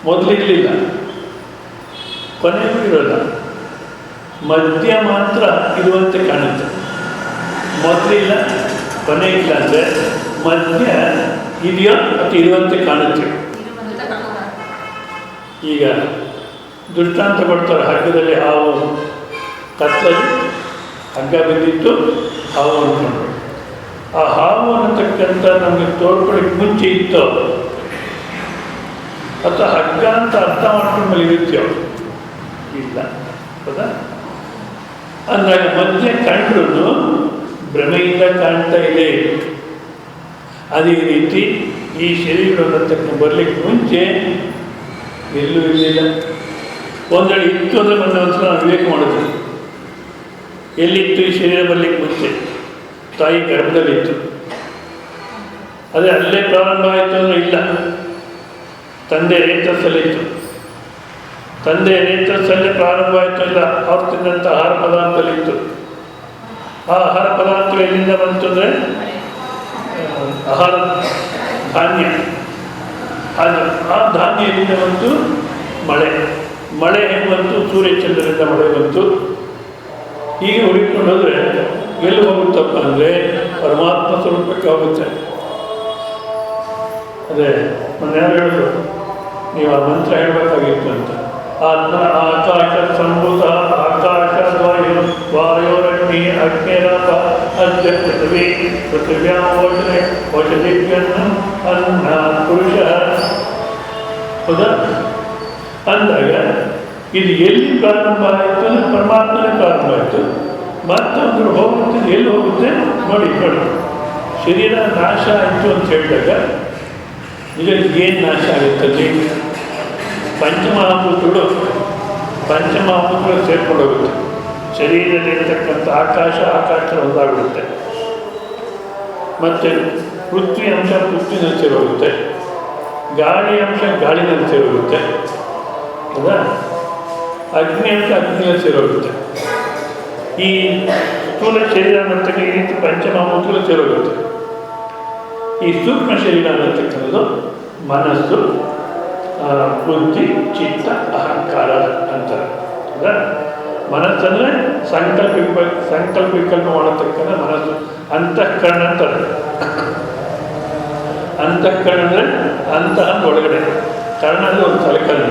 ಮೊದಲಿರಲಿಲ್ಲ, ಕೊನೆಗೂ ಇರೋಲ್ಲ, ಮಧ್ಯ ಮಾತ್ರ ಇರುವಂತೆ ಕಾಣುತ್ತೆ. ಮೊದಲಿಲ್ಲ, ಕೊನೆ ಇಲ್ಲ ಅಂದರೆ ಮಧ್ಯ ಇದೆಯೋ ಅಥವಾ ಇರುವಂತೆ ಕಾಣುತ್ತೆ. ಈಗ ದೃಷ್ಟಾಂತ ಕೊಡ್ತಾರೆ. ಹಗ್ಗದಲ್ಲಿ ಹಾವು, ಕತ್ತಲಲ್ಲಿ ಹಗ್ಗ ಬಿದ್ದಿತ್ತು, ಹಾವು ಅಂದ್ಕೊಂಡ್ರು. ಆ ಹಾವು ಅನ್ನತಕ್ಕಂಥ ನಮಗೆ ತೋಡ್ಕೊಳ್ಳಿಕ್ಕೆ ಮುಂಚೆ ಇತ್ತು ಅಥವಾ ಹಗ್ಗ ಅಂತ ಅರ್ಥ ಮಾಡ್ಕೊಂಡ್ಮೇಲೆ ಇರುತ್ತೋ? ಇಲ್ಲ, ಹೌದಾ? ಅಂದಾಗ ಮಧ್ಯೆ ಕಂಡ್ರು ಭ್ರಮೆಯಿಂದ ಕಾಣ್ತಾ ಇದೆ. ಅದೇ ರೀತಿ ಈ ಶರೀರಗಳು ಅನ್ನತಕ್ಕ ಬರಲಿಕ್ಕೆ ಮುಂಚೆ ಎಲ್ಲೂ ಇರಲಿಲ್ಲ. ಒಂದೆಡೆ ಇತ್ತು ಅಂದರೆ ಮೊನ್ನೆ ಒಂದ್ಸಲ ನಾವು ವಿವೇಕ ಮಾಡಿದ್ವಿ. ಎಲ್ಲಿತ್ತು ಈ ಶರೀರ ಬರಲಿಕ್ಕೆ ಮುಂಚೆ? ತಾಯಿ ಗರ್ಭದಲ್ಲಿತ್ತು. ಅದೇ ಅಲ್ಲೇ ಪ್ರಾರಂಭ ಆಯಿತು ಅಂದರೆ ಇಲ್ಲ, ತಂದೆ ರೇತಸ್ಸಲ್ಲಿತ್ತು. ತಂದೆ ರೇತಸ್ಸಲ್ಲೇ ಪ್ರಾರಂಭ ಆಯಿತು ಇಲ್ಲ, ಅವ್ರು ತಿನ್ನಂಥ ಆಹಾರ ಪದಾರ್ಥದಲ್ಲಿತ್ತು. ಆ ಆಹಾರ ಪದಾರ್ಥ ಎಲ್ಲಿಂದ ಬಂತು ಅಂದರೆ ಆಹಾರ ಧಾನ್ಯ. ಅದು ಆ ಧಾನ್ಯ ಎಲ್ಲಿಂದ ಬಂತು? ಮಳೆ. ಮಳೆ ಹೆಂಗೆ ಬಂತು? ಸೂರ್ಯಚಂದ್ರರಿಂದ ಮಳೆ ಬಂತು. ಹೀಗೆ ಹುಡುಕೊಂಡು ಹೋದರೆ ಎಲ್ಲಿ ಹೋಗುತ್ತಪ್ಪ ಅಂದರೆ ಪರಮಾತ್ಮ ಸ್ವರೂಪಕ್ಕೆ ಹೋಗುತ್ತೆ. ಅದೇ ಮೊನ್ನೆ ಯಾರು ಹೇಳಿದ್ರು, ನೀವು ಆ ಮಂತ್ರ ಹೇಳಬೇಕಾಗಿತ್ತು ಅಂತ. ಆತ್ಮ ಆಕಾಶ ಸಂಭೂತ ಆಕಾಶ ವಾಯೋರಗ್ನಿ ಅಗ್ನೇರಾಪ ಅದ್ಯ ಪೃಥ್ವಿ ಪೃಥಿವ್ಯಾಂ ಓಷಧೆ ಓಷಧಿಭ್ಯನ್ನ ಅನ್ನ ಪುರುಷ. ಹೌದಾ? ಅಂದಾಗ ಇದು ಎಲ್ಲಿ ಪ್ರಾರಂಭ ಆಯಿತು ಅಂದರೆ ಪರಮಾತ್ಮನೇ ಪ್ರಾರಂಭ ಆಯಿತು. ಮತ್ತೊಂದು ಹೋಗುತ್ತೆ, ಎಲ್ಲಿ ಹೋಗುತ್ತೆ ನೋಡಿ. ಶರೀರ ನಾಶ ಆಯಿತು ಅಂತ ಹೇಳಿದಾಗ ಈಗ ಏನು ನಾಶ ಆಗುತ್ತಲ್ಲಿ? ಪಂಚಮಹಾಭೂತಗಳು ಸೇರ್ಕೊಂಡು ಹೋಗುತ್ತೆ. ಶರೀರದಲ್ಲಿರ್ತಕ್ಕಂಥ ಆಕಾಶ ಒಂದಾಗ್ಬಿಡುತ್ತೆ. ಮತ್ತು ಪೃಥ್ವಿ ಅಂಶ ಪೃಥ್ವಿನಲ್ಲಿ ಸೇರೋಗುತ್ತೆ, ಗಾಳಿ ಅಂಶ ಗಾಳಿನಲ್ಲಿ ಸೇರೋಗುತ್ತೆ, ಹೌದಾ? ಅಗ್ನಿ ಅಂಶ ಅಗ್ನಿಯಲ್ಲಿ ಸೇರೋಗುತ್ತೆ. ಈ ಸ್ಥೂಲ ಶರೀರ ಅನ್ನತಕ್ಕ ಈ ರೀತಿ ಪಂಚಮಹಾಭೂತಗಳು ಸೇರೋಗುತ್ತೆ. ಈ ಸೂಕ್ಷ್ಮ ಶರೀರ ಅನ್ನತಕ್ಕಂಥದ್ದು ಮನಸ್ಸು, ಬುದ್ಧಿ, ಚಿತ್ತ, ಅಹಂಕಾರ ಅಂತಾರೆ. ಹೌದಾ? ಮನಸ್ಸಂದರೆ ಸಂಕಲ್ಪ ವಿಕಲ್ಪ ಮಾಡತಕ್ಕಂಥ ಮನಸ್ಸು. ಅಂತಃಕರಣ ಅಂತಾರೆ. ಅಂತಃಕರಣ ಅಂದರೆ ಅಂತಹ ಒಳಗಡೆ, ಕರ್ಣ ಅಂದರೆ ಒಂದು ಸಲಕರಣೆ,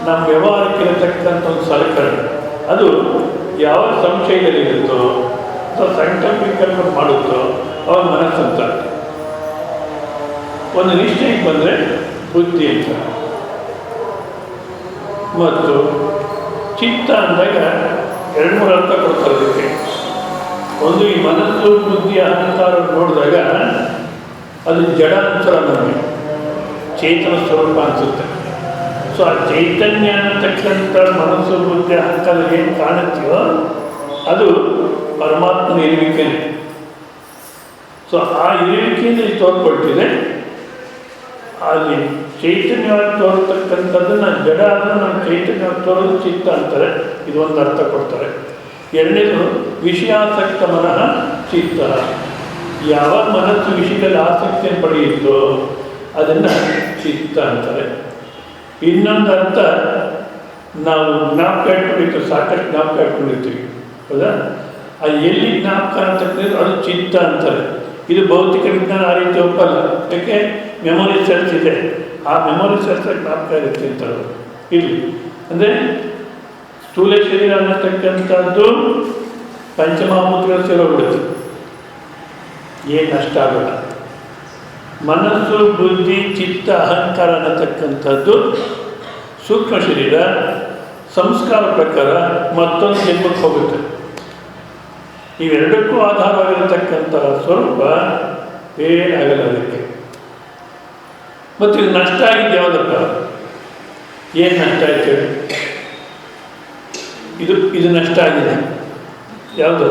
ನಮ್ಮ ವ್ಯವಹಾರಕ್ಕೆ ಇರತಕ್ಕಂಥ ಒಂದು ಸಲಕರಣೆ. ಅದು ಯಾವ ಸಂಶಯದಲ್ಲಿರುತ್ತೋ ಅಥವಾ ಸಂಕಲ್ಪ ವಿಕಲ್ಪ ಮಾಡುತ್ತೋ ಅವಾಗ ಮನಸ್ಸಂತ. ಒಂದು ನಿಶ್ಚಯಕ್ಕೆ ಬಂದರೆ ಬುದ್ಧಿ ಅಂತ. ಮತ್ತು ಚಿತ್ತ ಅಂದಾಗ 2-3 ಅರ್ಥ ಕೊಡ್ತಾರೆ ಅದಕ್ಕೆ. ಒಂದು, ಈ ಮನಸ್ಸು ಬುದ್ಧಿ ಅಹಂಕಾರ ನೋಡಿದಾಗ ಅದು ಜಡ ಅನ್ಸಲ್ಲ, ನಮಗೆ ಚೇತನ ಸ್ವರೂಪ ಅನಿಸುತ್ತೆ. ಸೊ ಆ ಚೈತನ್ಯ ಅನ್ನತಕ್ಕಂಥ ಮನಸ್ಸು ಬುದ್ಧಿ ಅಹಂಕಾರ ಏನು ಕಾಣುತ್ತೀವೋ ಅದು ಪರಮಾತ್ಮನ ಇರುವಿಕೆನೆ. ಸೊ ಆ ಇರುವಿಕೆಯಿಂದ ತೋರ್ಕೊಳ್ತಿದೆ. ಅಲ್ಲಿ ಚೈತನ್ಯವಾಗಿ ತೋರ್ತಕ್ಕಂಥದ್ದನ್ನು ಜಡ ಆದರೂ ನಮ್ಮ ಚೈತನ್ಯವಾಗಿ ತೋರೋದು ಚಿತ್ತ ಅಂತಾರೆ. ಇದು ಒಂದು ಅರ್ಥ ಕೊಡ್ತಾರೆ. ಎರಡನೇದು, ವಿಷಯಾಸಕ್ತ ಮನಃ ಚಿತ್ತ. ಯಾವ ಮನಸ್ಸು ವಿಷಯದಲ್ಲಿ ಆಸಕ್ತಿಯನ್ನು ಪಡೆಯುತ್ತೋ ಅದನ್ನು ಚಿತ್ತ ಅಂತಾರೆ. ಇನ್ನೊಂದು ಅರ್ಥ, ನಾವು ಜ್ಞಾಪಕ ಇಟ್ಕೊಂಡಿರ್ತೀವಿ, ಸಾಕಷ್ಟು ಜ್ಞಾಪಕ ಇಟ್ಕೊಂಡಿರ್ತೀವಿ, ಹೌದಾ? ಅದು ಎಲ್ಲಿ ಜ್ಞಾಪಕ ಅಂತಕ್ಕಂಥದ್ದು ಅದು ಚಿತ್ತ ಅಂತಾರೆ. ಇದು ಭೌತಿಕ ವಿಜ್ಞಾನ ಆ ರೀತಿ ಒಪ್ಪಲ್ಲ. ಯಾಕೆ? ಮೆಮೊರಿ ಸೆಲ್ಸ್ ಇದೆ, ಆ ಮೆಮೊರಿ ಸೆಲ್ಸ್ ಜ್ಞಾಪಕ ಇರುತ್ತೆ ಅಂತಾರೆ. ಇಲ್ಲಿ ಅಂದರೆ ಸ್ಥೂಲ ಶರೀರ ಅನ್ನತಕ್ಕಂಥದ್ದು ಪಂಚಮಹಾಭೂತಗಳು ಸೇರೋಗ್ಬಿಡುತ್ತೆ, ಏನು ನಷ್ಟ ಆಗೋಲ್ಲ. ಮನಸ್ಸು ಬುದ್ಧಿ ಚಿತ್ತ ಅಹಂಕಾರ ಅನ್ನತಕ್ಕಂಥದ್ದು ಸೂಕ್ಷ್ಮ ಶರೀರ ಸಂಸ್ಕಾರ ಪ್ರಕಾರ ಮತ್ತೊಂದು ಜನ್ಮಕ್ಕೆ ಹೋಗುತ್ತೆ. ಇವೆರಡಕ್ಕೂ ಆಧಾರವಾಗಿರತಕ್ಕಂಥ ಸ್ವರೂಪ ಏನಾಗಲ್ಲ ಅದಕ್ಕೆ. ಮತ್ತು ಇದು ನಷ್ಟ ಆಗಿದೆ ಯಾವುದಪ್ಪ? ಏನು ನಷ್ಟ ಆಯ್ತು? ಇದು ನಷ್ಟ ಆಗಿದೆ. ಯಾವುದು?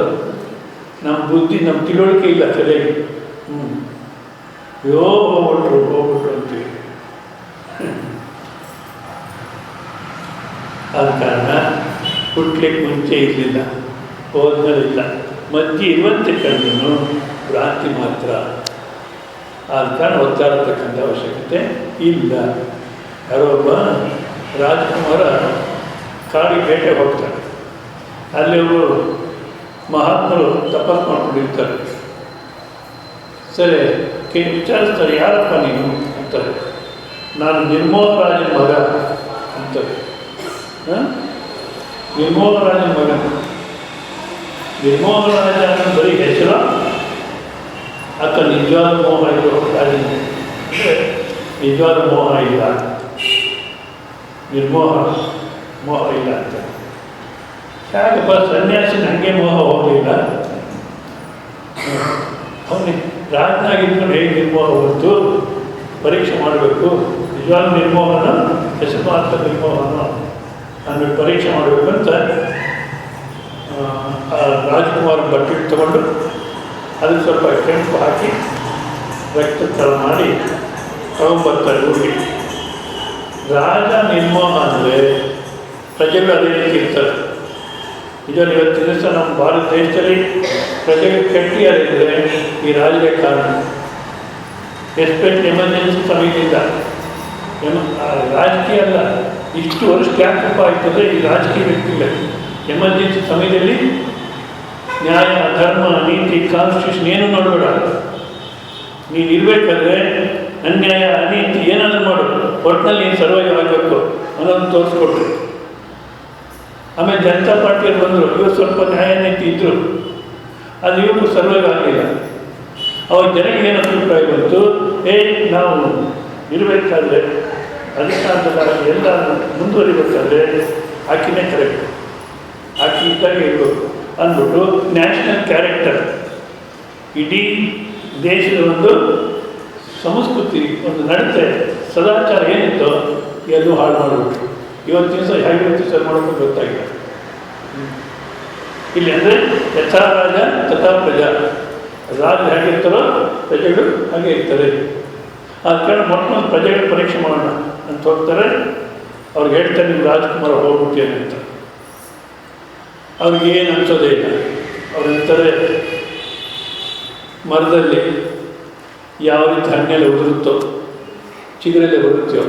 ನಮ್ಮ ಬುದ್ಧಿ, ನಮ್ಮ ತಿಳುವಳಿಕೆ ಇಲ್ಲ ತಲೆಗೆ. ಹೋಗ್ಬಿಟ್ರು ಅಂತೀವಿ. ಆದ ಕಾರಣ ಹುಟ್ಲಿಕ್ಕೆ ಮುಂಚೆ ಇರಲಿಲ್ಲ, ಹೋದ್ಮೇಲೆ ಇಲ್ಲ, ಮಧ್ಯೆ ಇರುವಂತೆ ಕಂಡು ಭ್ರಾಂತಿ ಮಾತ್ರ. ಆದ ಕಾರಣ ಒತ್ತಾಡತಕ್ಕಂಥ ಅವಶ್ಯಕತೆ ಇಲ್ಲ. ಯಾರೋ ಒಬ್ಬ ರಾಜಕುಮಾರ ಕಾಡಿಗೆ ಬೇಟೆ ಹೋಗ್ತಾರೆ. ಅಲ್ಲಿ ಒಬ್ಬರು ಮಹಾತ್ಮರು ತಪಸ್ಸು ಮಾಡ್ಕೊಂಡಿರ್ತಾರೆ. ಸರಿ, ವಿಚಾರಿಸ್ತಾರೆ, ಯಾರಪ್ಪ ನೀನು ಅಂತಾರೆ. ನಾನು ನಿರ್ಮೋಹ ರಾಜನ ಮಗ ಅಂತಾರೆ. ನಿರ್ಮೋಹ ರಾಜನ ಮಗ. ನಿರ್ಮೋಹ ರಾಜ ಅನ್ನೋದು ಬರೀ ಹೆಸರು ಅಥವಾ ನಿಜವಾದ ಮೋಹ ಇರೋ ರಾಜನ? ನಿಜವಾದ ಮೋಹ ಇಲ್ಲ, ನಿರ್ಮೋಹ ಮೋಹ ಇಲ್ಲ ಅಂತ. ಯಾಕಪ್ಪ ಸನ್ಯಾಸಿನ ಹಂಗೆ ಮೋಹ ಹೋಗಲಿಲ್ಲ? ಅವನಿಗೆ ರಾಜನಾಗಿದ್ಕೊಂಡು ಹೇಗೆ ನಿರ್ಮೋಹ ಹೊತ್ತು ಪರೀಕ್ಷೆ ಮಾಡಬೇಕು. ನಿಜವಾದ ನಿರ್ಮೋಹನ ಹೆಸರು ಮಾತ್ರ ನಿರ್ಮೋಹನ ಅಂದ್ಬಿಟ್ಟು ಪರೀಕ್ಷೆ ಮಾಡಬೇಕಂತ ರಾಜ್ಕುಮಾರ ಬಟ್ಟೆ ತಗೊಂಡು ಅದಕ್ಕೆ ಸ್ವಲ್ಪ ಕೆಂಪು ಹಾಕಿ ರಕ್ತ ಥರ ಮಾಡಿ ತಗೊಂಬರ್ತಾರೆ ಊರಿಗೆ. ರಾಜ ನಿರ್ಮೋಹ ಅಂದರೆ ಪ್ರಜೆಗಳು ಅದೇ ರೀತಿ ಇರ್ತಾರೆ. ಇದರಲ್ಲಿ ಇವತ್ತಿನ ದಿವಸ ನಮ್ಮ ಭಾರತ ದೇಶದಲ್ಲಿ ಪ್ರಜೆಗಳು ಕೆಟ್ಟಿಯಾರಿದ್ದರೆ ಈ ರಾಜರೇ ಕಾರಣ. ಎಸ್ಪೆಷಲಿ ಎಮರ್ಜೆನ್ಸಿ ಸಮಯದಿಂದ ರಾಜಕೀಯ ಅಲ್ಲ, ಇಷ್ಟು ವರ್ಷ ಯಾಕಪ್ಪ ಆಯ್ತದೆ ಈ ರಾಜಕೀಯ ವ್ಯಕ್ತಿಗಳ ಎಮರ್ಜೆನ್ಸಿ ಸಮಯದಲ್ಲಿ ನ್ಯಾಯ, ಧರ್ಮ, ನೀತಿ, ಕಾನ್ಸ್ಟಿಟ್ಯೂಷನ್ ಏನು ನೋಡಬೇಡ. ನೀನು ಇರಬೇಕಾದ್ರೆ ಅನ್ಯಾಯ, ಅನೀತಿ ಏನಾದರೂ ಮಾಡು, ಒಟ್ಟಿನಲ್ಲಿ ನೀನು ಸರ್ವೈವ್ ಆಗಬೇಕು ಅನ್ನೋದನ್ನು ತೋರಿಸ್ಕೊಟ್ರು. ಆಮೇಲೆ ಜನತಾ ಪಾರ್ಟಿಯಲ್ಲಿ ಬಂದರು, ಇವರು ಸ್ವಲ್ಪ ನ್ಯಾಯ ನೀತಿ ಇದ್ದರು, ಅದು ಇವರು ಸರ್ವೈವ್ ಆಗಲಿಲ್ಲ. ಅವಾಗ ಜನಕ್ಕೆ ಏನು ಅಭಿಪ್ರಾಯ ಬಂತು, ನಾವು ಇರಬೇಕಾದ್ರೆ ಅಧಿಕಾರದಲ್ಲಿ ಎಲ್ಲ ಮುಂದುವರಿಬೇಕಾದ್ರೆ ಆಕಿನೇ ಕರೆಕ್ಟ್, ಆಕೆ ಇದ್ದಾಗೆ ಇರಬೇಕು ಅಂದ್ಬಿಟ್ಟು ನ್ಯಾಷನಲ್ ಕ್ಯಾರೆಕ್ಟರ್, ಇಡೀ ದೇಶದ ಒಂದು ಸಂಸ್ಕೃತಿ, ಒಂದು ನಡತೆ, ಸದಾಚಾರ ಏನಿತ್ತು ಎಲ್ಲೂ ಹಾಳು ಮಾಡಿಬಿಟ್ರು. ಇವತ್ತಿನ ದಿವಸ ಹೇಗಿರುತ್ತೆ ಸರ್ ಮಾಡೋಕ್ಕೆ ಗೊತ್ತಾಗಿಲ್ಲ. ಇಲ್ಲಿ ಅಂದರೆ ಯಥಾ ರಾಜ ತಥಾ ಪ್ರಜಾ, ರಾಜ ಹೇಗಿರ್ತಾರೋ ಪ್ರಜೆಗಳು ಹಾಗೆ ಇರ್ತಾರೆ. ಆ ಕಾರಣ ಮೊಟ್ಟ ಪ್ರಜೆಗಳ ಪರೀಕ್ಷೆ ಮಾಡೋಣ ಅಂತ ಹೋಗ್ತಾರೆ. ಅವ್ರಿಗೆ ಹೇಳ್ತಾರೆ, ನೀವು ರಾಜ್ಕುಮಾರ್ ಹೋಗ್ಬಿಟ್ಟೇನೆ ಅಂತ. ಅವ್ರಿಗೆ ಏನು ಅನ್ಸೋದೇ ಇಲ್ಲ. ಅವ್ರು ಹೇಳ್ತಾರೆ, ಮರದಲ್ಲಿ ಯಾವ ರೀತಿ ಹಣ್ಣೆಲ್ಲ ಉದುರುತ್ತೋ, ಚಿಗುರೆಲ್ಲ ಬರುತ್ತೋ,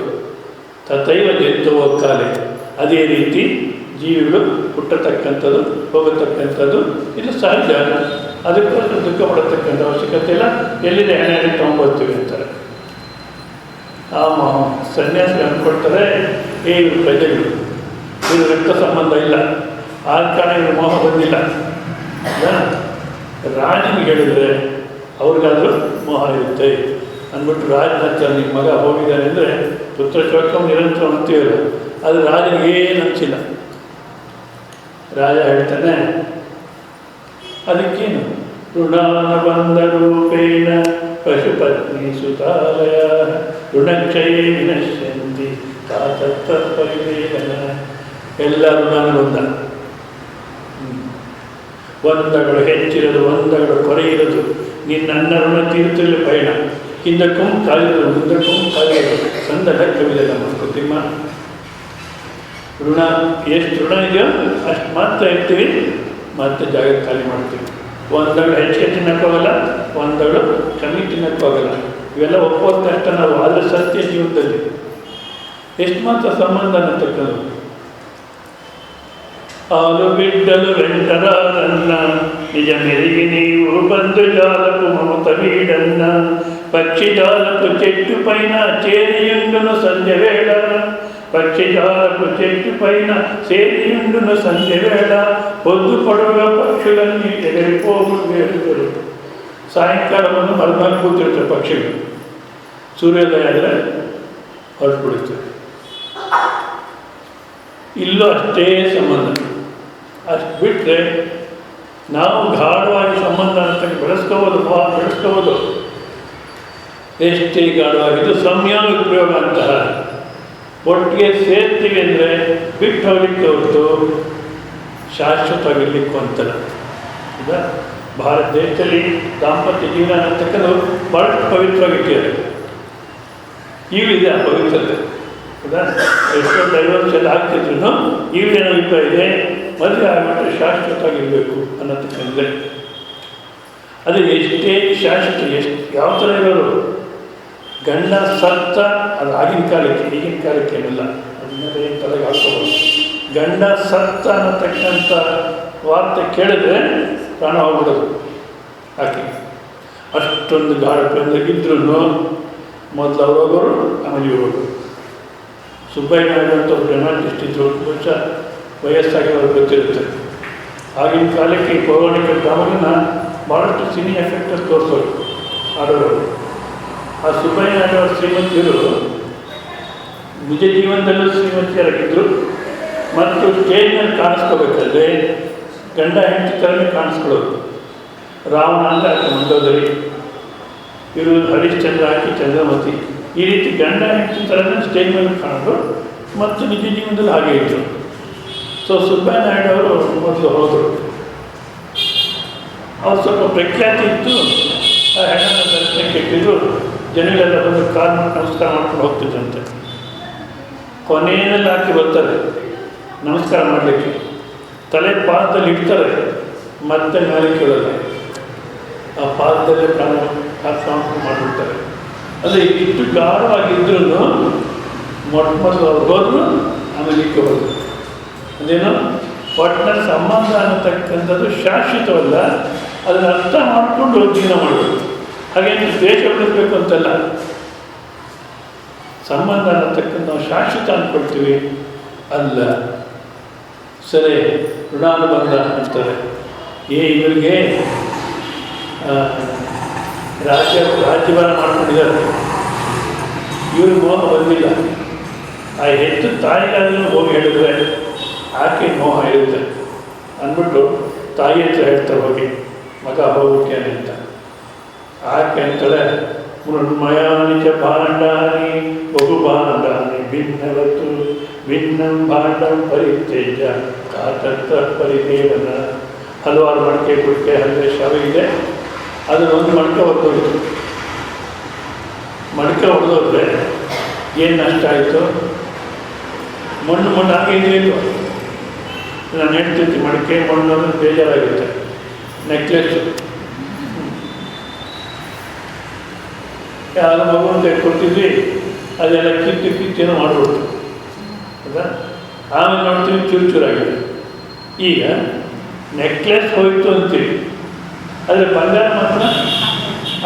ತಥೈವ ಜಂತುವ ಕಾಲೆ, ಅದೇ ರೀತಿ ಜೀವಿಗಳು ಹುಟ್ಟತಕ್ಕಂಥದ್ದು, ಹೋಗತಕ್ಕಂಥದ್ದು ಇದು ಸಹಜ. ಅದಕ್ಕೋಸ್ಕರ ದುಃಖ ಪಡತಕ್ಕಂಥ ಅವಶ್ಯಕತೆ ಇಲ್ಲ. ಎಲ್ಲಿದೆ ಹಣೆ ಹಣೆ ತೊಗೊಂಡ್ಬರ್ತೀವಿ ಅಂತಾರೆ. ಆ ಸನ್ಯಾಸಿ ಅಂದ್ಕೊಳ್ತಾರೆ, ಇವರು ಪ್ರಜೆಗಳು, ಇವರು ರಕ್ತ ಸಂಬಂಧ ಇಲ್ಲ, ಆದ ಕಾರಣ ಇವರು ಮೋಹ ಬಂದಿಲ್ಲ. ರಾಜನಿಗೆ ಹೇಳಿದರೆ ಅವ್ರಿಗಾದರೂ ಮೋಹ ಇರುತ್ತೆ ಅಂದ್ಬಿಟ್ಟು ರಾಜನ ಹತ್ರ ನಿಮ್ಮ ಮಗ ಹೋಗಿದ್ದಾನೆ ಅಂದರೆ ಪುತ್ರ ಶೋಕಂ ನಿರಂತರ ಅಂತೀವಲ್ಲ, ಅದು ರಾಜನಿಗೆ ಏನು ಅನಿಸಿಲ್ಲ. ರಾಜ ಹೇಳ್ತಾನೆ, ಅದಕ್ಕೇನು ಋಣಾನ ಬಂದ ರೂಪೇಣ ಪಶುಪತ್ನಿ ಸುತಾಲಯ ಋಣಕ್ಷಯ ವಿನಶ್ಯಂತಿ ತಾತತ್ವವೇದನ. ಎಲ್ಲ ಋಣಾನ ಬಂದ, ಒಂದಗಳು ಹೆಚ್ಚಿರೋದು, ಒಂದಗಳು ಕೊರೆಯಿರೋದು, ನಿನ್ನ ಅನ್ನ ಋಣ ತೀರ್ಥದಲ್ಲಿ ಪಯಣ, ಹಿಂದಕ್ಕೂ ಕಾಲಿರೋದು, ಮುಂದಕ್ಕೂ ಕಾಲಿರೋದು, ಸಂದಡ ಕವಿದ ನಮ್ಮ ಕೃತಿಮ. ಋಣ ಎಷ್ಟು ಋಣ ಇದೆಯೋ ಅಷ್ಟು ಮಾತ್ರ ಇರ್ತೀವಿ, ಮತ್ತೆ ಜಾಗ ಖಾಲಿ ಮಾಡ್ತೀವಿ. ಒಂದಗಳು ಹೆಚ್ಚಿಗೆ ತಿನ್ನೋಕ್ಕೋಗಲ್ಲ, ಒಂದಗಳು ಕಮ್ಮಿ ತಿನ್ನೋಕ್ಕೋಗಲ್ಲ. ಇವೆಲ್ಲ ಒಪ್ಪೋದು ಕಷ್ಟ ನಾವು. ಆದರೆ ಸತ್ಯ ಜೀವನದಲ್ಲಿ ಎಷ್ಟು ಮಾತ್ರ ಸಂಬಂಧ ಅನ್ನತಕ್ಕದ್ದು. ಹಾಲು ಬಿಡ್ಡಲು ವೆಂಟರಾರನ್ನ ನಿಜ ಮೆರಿಗೆ ನೀವು ಬಂದು ಜಾಲಪು ಮಮತ ಬೀಡನ್ನ ಪಕ್ಷಿ ಜಾಲಪು ಚೆಟ್ಟು ಪೈನ ಚೇರಿಯುಂಡುನು ಸಂಜೆ ವೇಳ ಪಕ್ಷಿ ಜಾಲಪು ಚೆಟ್ಟು ಪೈನ ಸೇರಿಯುಂಡುನು ಸಂಜೆ ವೇಳ ಹೊದ್ದು ಪಡುವ ಪಕ್ಷಿಗಳನ್ನು ಎಗರಿಪೋಗುವರು. ಸಾಯಂಕಾಲವನ್ನು ಮಲ್ಬಾಗಿ ಕೂತಿರ್ತಾರೆ ಪಕ್ಷಿಗಳು, ಸೂರ್ಯೋದಯ ಆದರೆ ಹೊರಟುಬಿಡುತ್ತೆ. ಇಲ್ಲೂ ಅಷ್ಟೇ ಸಂಬಂಧ. ಅಷ್ಟು ಬಿಟ್ಟರೆ ನಾವು ಗಾಢವಾಗಿ ಸಂಬಂಧ ಅಂತ ಬೆಳೆಸ್ಕೋಬೋದು, ಬೆಳೆಸ್ಕೋಬೋದು. ಎಷ್ಟೇ ಗಾಢವಾಗಿದ್ದು ಸಂಯೋಗ ಉಪಯೋಗ ಅಂತಹ ಒಟ್ಟಿಗೆ ಸೇರ್ತೀವಿ ಅಂದರೆ ಬಿಟ್ಟು ಹೋಗ್ಲಿಕ್ಕೆ ಹೊರತು ಶಾಶ್ವತವಾಗಿರ್ಲಿಕ್ಕೂ ಅಂತಲ್ಲ. ಈಗ ಭಾರತ ದೇಶದಲ್ಲಿ ದಾಂಪತ್ಯ ಜೀವನ ಅಂತಕ್ಕಂಥದ್ದು ಭಾಳಷ್ಟು ಪವಿತ್ರವಾಗಿಟ್ಟಿದ್ದಾರೆ. ಈಗಲಿದೆ ಆ ಪವಿತ್ರತೆ. ಹೌದಾ? ಎಷ್ಟೊಂದು 50 ವರ್ಷ ಆಗ್ತಿದ್ರು ಈಗೇನೋ ಅಭಿಪ್ರಾಯ ಇದೆ, ಮದುವೆ ಆಗಿಬಿಟ್ರೆ ಶಾಶ್ವತವಾಗಿರಬೇಕು ಅನ್ನೋದಕ್ಕಂದ್ರೆ ಅದು ಎಷ್ಟೇ ಶಾಶ್ವತ, ಎಷ್ಟು ಯಾವ ಥರ ಇರೋರು. ಗಂಡ ಸತ್ತ, ಅದು ಆಗಿನ ಕಾಲಕ್ಕೆ, ಈಗಿನ ಕಾಲಕ್ಕೆ ಏನಿಲ್ಲ, ಅದನ್ನೆಲ್ಲ ಏನು ತಲೆಗೆ ಹಾಕೋಬೋದು. ಗಂಡ ಸತ್ತ ಅನ್ನತಕ್ಕಂಥ ವಾರ್ತೆ ಕೇಳಿದ್ರೆ ಪ್ರಾಣ ಹೋಗ್ಬಿಡೋದು ಆಕೆ. ಅಷ್ಟೊಂದು ಗಾಢ ಪ್ರೇಮದಾಗಿದ್ರೂ ಮೊದಲು ಅವ್ರೋಗೋರು, ಆಮೇಲೆ ಇವ್ರೋಗೋರು. ಸುಬ್ಬಯ್ಯ ನಾಯ್ಡು ಅಂತ ಒಬ್ಬರು ಡ್ರಾಮಾಟಿಸ್ಟ್ ಇದ್ರು, ವರ್ಷ ವಯಸ್ಸಾಗಿ ಅವ್ರಿಗೆ ಗೊತ್ತಿರುತ್ತೆ. ಆಗಿನ ಕಾಲಕ್ಕೆ ಈ ಪೌರಾಣಿಕ ಡ್ರಾಮಗಳನ್ನ ಭಾಳಷ್ಟು ಸಿನಿ ಎಫೆಕ್ಟಲ್ಲಿ ತೋರಿಸೋರು ಆಡೋರು. ಆ ಸುಬ್ಬಯ್ಯ ನಾಯ್ಡು ಅವ್ರ ಶ್ರೀಮಂತಿಯರು ನಿಜ ಜೀವನದಲ್ಲೂ ಶ್ರೀಮಂತಿಯರಾಗಿದ್ದರು ಮತ್ತು ಸ್ಟೇಜ್ನಲ್ಲಿ ಕಾಣಿಸ್ಕೋಬೇಕಾದ್ರೆ ಗಂಡ ಹೆಂಡತಿ ಥರನೇ ಕಾಣಿಸ್ಕೊಳ್ಳೋದು. ರಾವಣ ಅಂದರೆ ಆಕೆ ಮಂಡೋದರಿ, ಇವರು ಹರಿಶ್ಚಂದ್ರ ಆಕೆ ಚಂದ್ರಮತಿ, ಈ ರೀತಿ ಗಂಡ ಹೆಂಡತಿ ಥರನೇ ಸ್ಟೇಜ್ ಮೇಲೆ ಕಾಣೋದು ಮತ್ತು ನಿಜ ಜೀವನದಲ್ಲಿ ಹಾಗೆ ಇದ್ದರು. ಸೊ ಸುಬ್ಬಯ್ಯ ನಾಯ್ಡು ಅವರು ಮೊದಲು ಹೋದರು. ಅವ್ರು ಸ್ವಲ್ಪ ಪ್ರಖ್ಯಾತಿ ಇತ್ತು. ಆ ಹೆಣ್ಣನ್ನು ದರ್ಶನಕ್ಕೆ ಇಟ್ಟಿದ್ರು. ಜನಗಳೆಲ್ಲ ಬಂದು ಕಾಲು ನಮಸ್ಕಾರ ಮಾಡ್ಕೊಂಡು ಹೋಗ್ತಿದ್ರಂತೆ. ಕೊನೆಯಲ್ಲಿ ಹಾಕಿ ಬರ್ತಾರೆ ನಮಸ್ಕಾರ ಮಾಡಲಿಕ್ಕೆ, ತಲೆ ಪಾದದಲ್ಲಿ ಇಡ್ತಾರೆ, ಮತ್ತೆ ಮೇಲೆ ಕೇಳಲ್ಲ. ಆ ಪಾದದಲ್ಲೇ ಪ್ರಾಣ ಮಾಡಿಬಿಡ್ತಾರೆ. ಅಂದರೆ ಇಷ್ಟು ಗಾಢವಾಗಿದ್ರೂ ಮೊದಲು ಅವ್ರು ಹೋದ್ರು, ಆಮೇಲೆ ಈಕೆ ಹೋದ್ರು. ಅದೇನು ಒಟ್ಟಿನಲ್ಲಿ ಸಂಬಂಧ ಅನ್ನತಕ್ಕಂಥದ್ದು ಶಾಶ್ವತವಲ್ಲ, ಅದನ್ನು ಅರ್ಥ ಮಾಡಿಕೊಂಡು ಜೀವನ ಮಾಡಬೇಕು. ಹಾಗೇನು ದೇಶ ಉಳಿಸ್ಬೇಕು ಅಂತಲ್ಲ. ಸಂಬಂಧ ಅನ್ನತಕ್ಕಂಥ ನಾವು ಶಾಶ್ವತ ಅಂದ್ಕೊಳ್ತೀವಿ, ಅಲ್ಲ. ಸರಿ, ಋಣಾನುಬಂಧ ಅಂತಾರೆ. ಇವರಿಗೆ ರಾಜ್ಯಭಾರ ಮಾಡ್ಕೊಂಡಿದ್ದಾರೆ, ಇವ್ರಿಗೆ ಮೋಹ ಬಂದಿಲ್ಲ. ಆ ಹೆಚ್ಚು ತಾಯಿಗಾದರೂ ಹೋಗಿ ಹೇಳಿದ್ರೆ ಆಕೆ ಮೋಹ ಇರುತ್ತೆ ಅಂದ್ಬಿಟ್ಟು ತಾಯಿ ಹತ್ರ ಹೇಳ್ತಾರೆ, ಹೋಗಿ ಮಗ ಹೋಗ್ಬಿಟ್ಟೇನೆ ಅಂತ. ಆಕೆ ಅಂತಾಳೆ, ಮೃಣ್ಮಯಾನಿ ಚ ಭಾಂಡಾನಿ ಬಹು ಭಾಂಡಾನಿ ಭಿನ್ನವತ್ತು ಭಿನ್ನಂ ಭಾಂಡಂ ಪರಿತ್ಯಜ್ಯ ಕಾತತ್ರ ಪರಿದೇವನ. ಹಲವಾರು ಮಡಿಕೆ ಕುಡಿಕೆ ಹಲ್ಲೆ ಶವ ಇದೆ, ಅದನ್ನೊಂದು ಮಡಿಕೆ ಹೊಡೆದೋಯ್ತು. ಮಡಿಕೆ ಹೊಡೆದೋದ್ರೆ ಏನು ನಷ್ಟ ಆಯಿತು? ಮಣ್ಣು ಹಾಗೆ ಇದೆಯಲ್ವ. ನಾನು ಹೇಳ್ತಿರ್ತೀನಿ, ಮಡಿಕೆ ಮಣ್ಣು ಅಂದ್ರೆ ಬೇಜಾರಾಗುತ್ತೆ. ನೆಕ್ಲೆಸ್ಸು ಯಾರು ಮಗುವಂತೆ ಕೊಡ್ತಿದ್ವಿ, ಅದೆಲ್ಲ ಕಿತ್ತೇನೋ ಮಾಡ್ಬಿಡ್ತು. ಹೌದಾ? ಆಮೇಲೆ ನೋಡ್ತೀವಿ ಚೂರಾಗಿದೆ. ಈಗ ನೆಕ್ಲೆಸ್ ಹೋಯಿತು ಅಂತೀವಿ, ಆದರೆ ಬಂಗಾರ ಮಾತ್ರ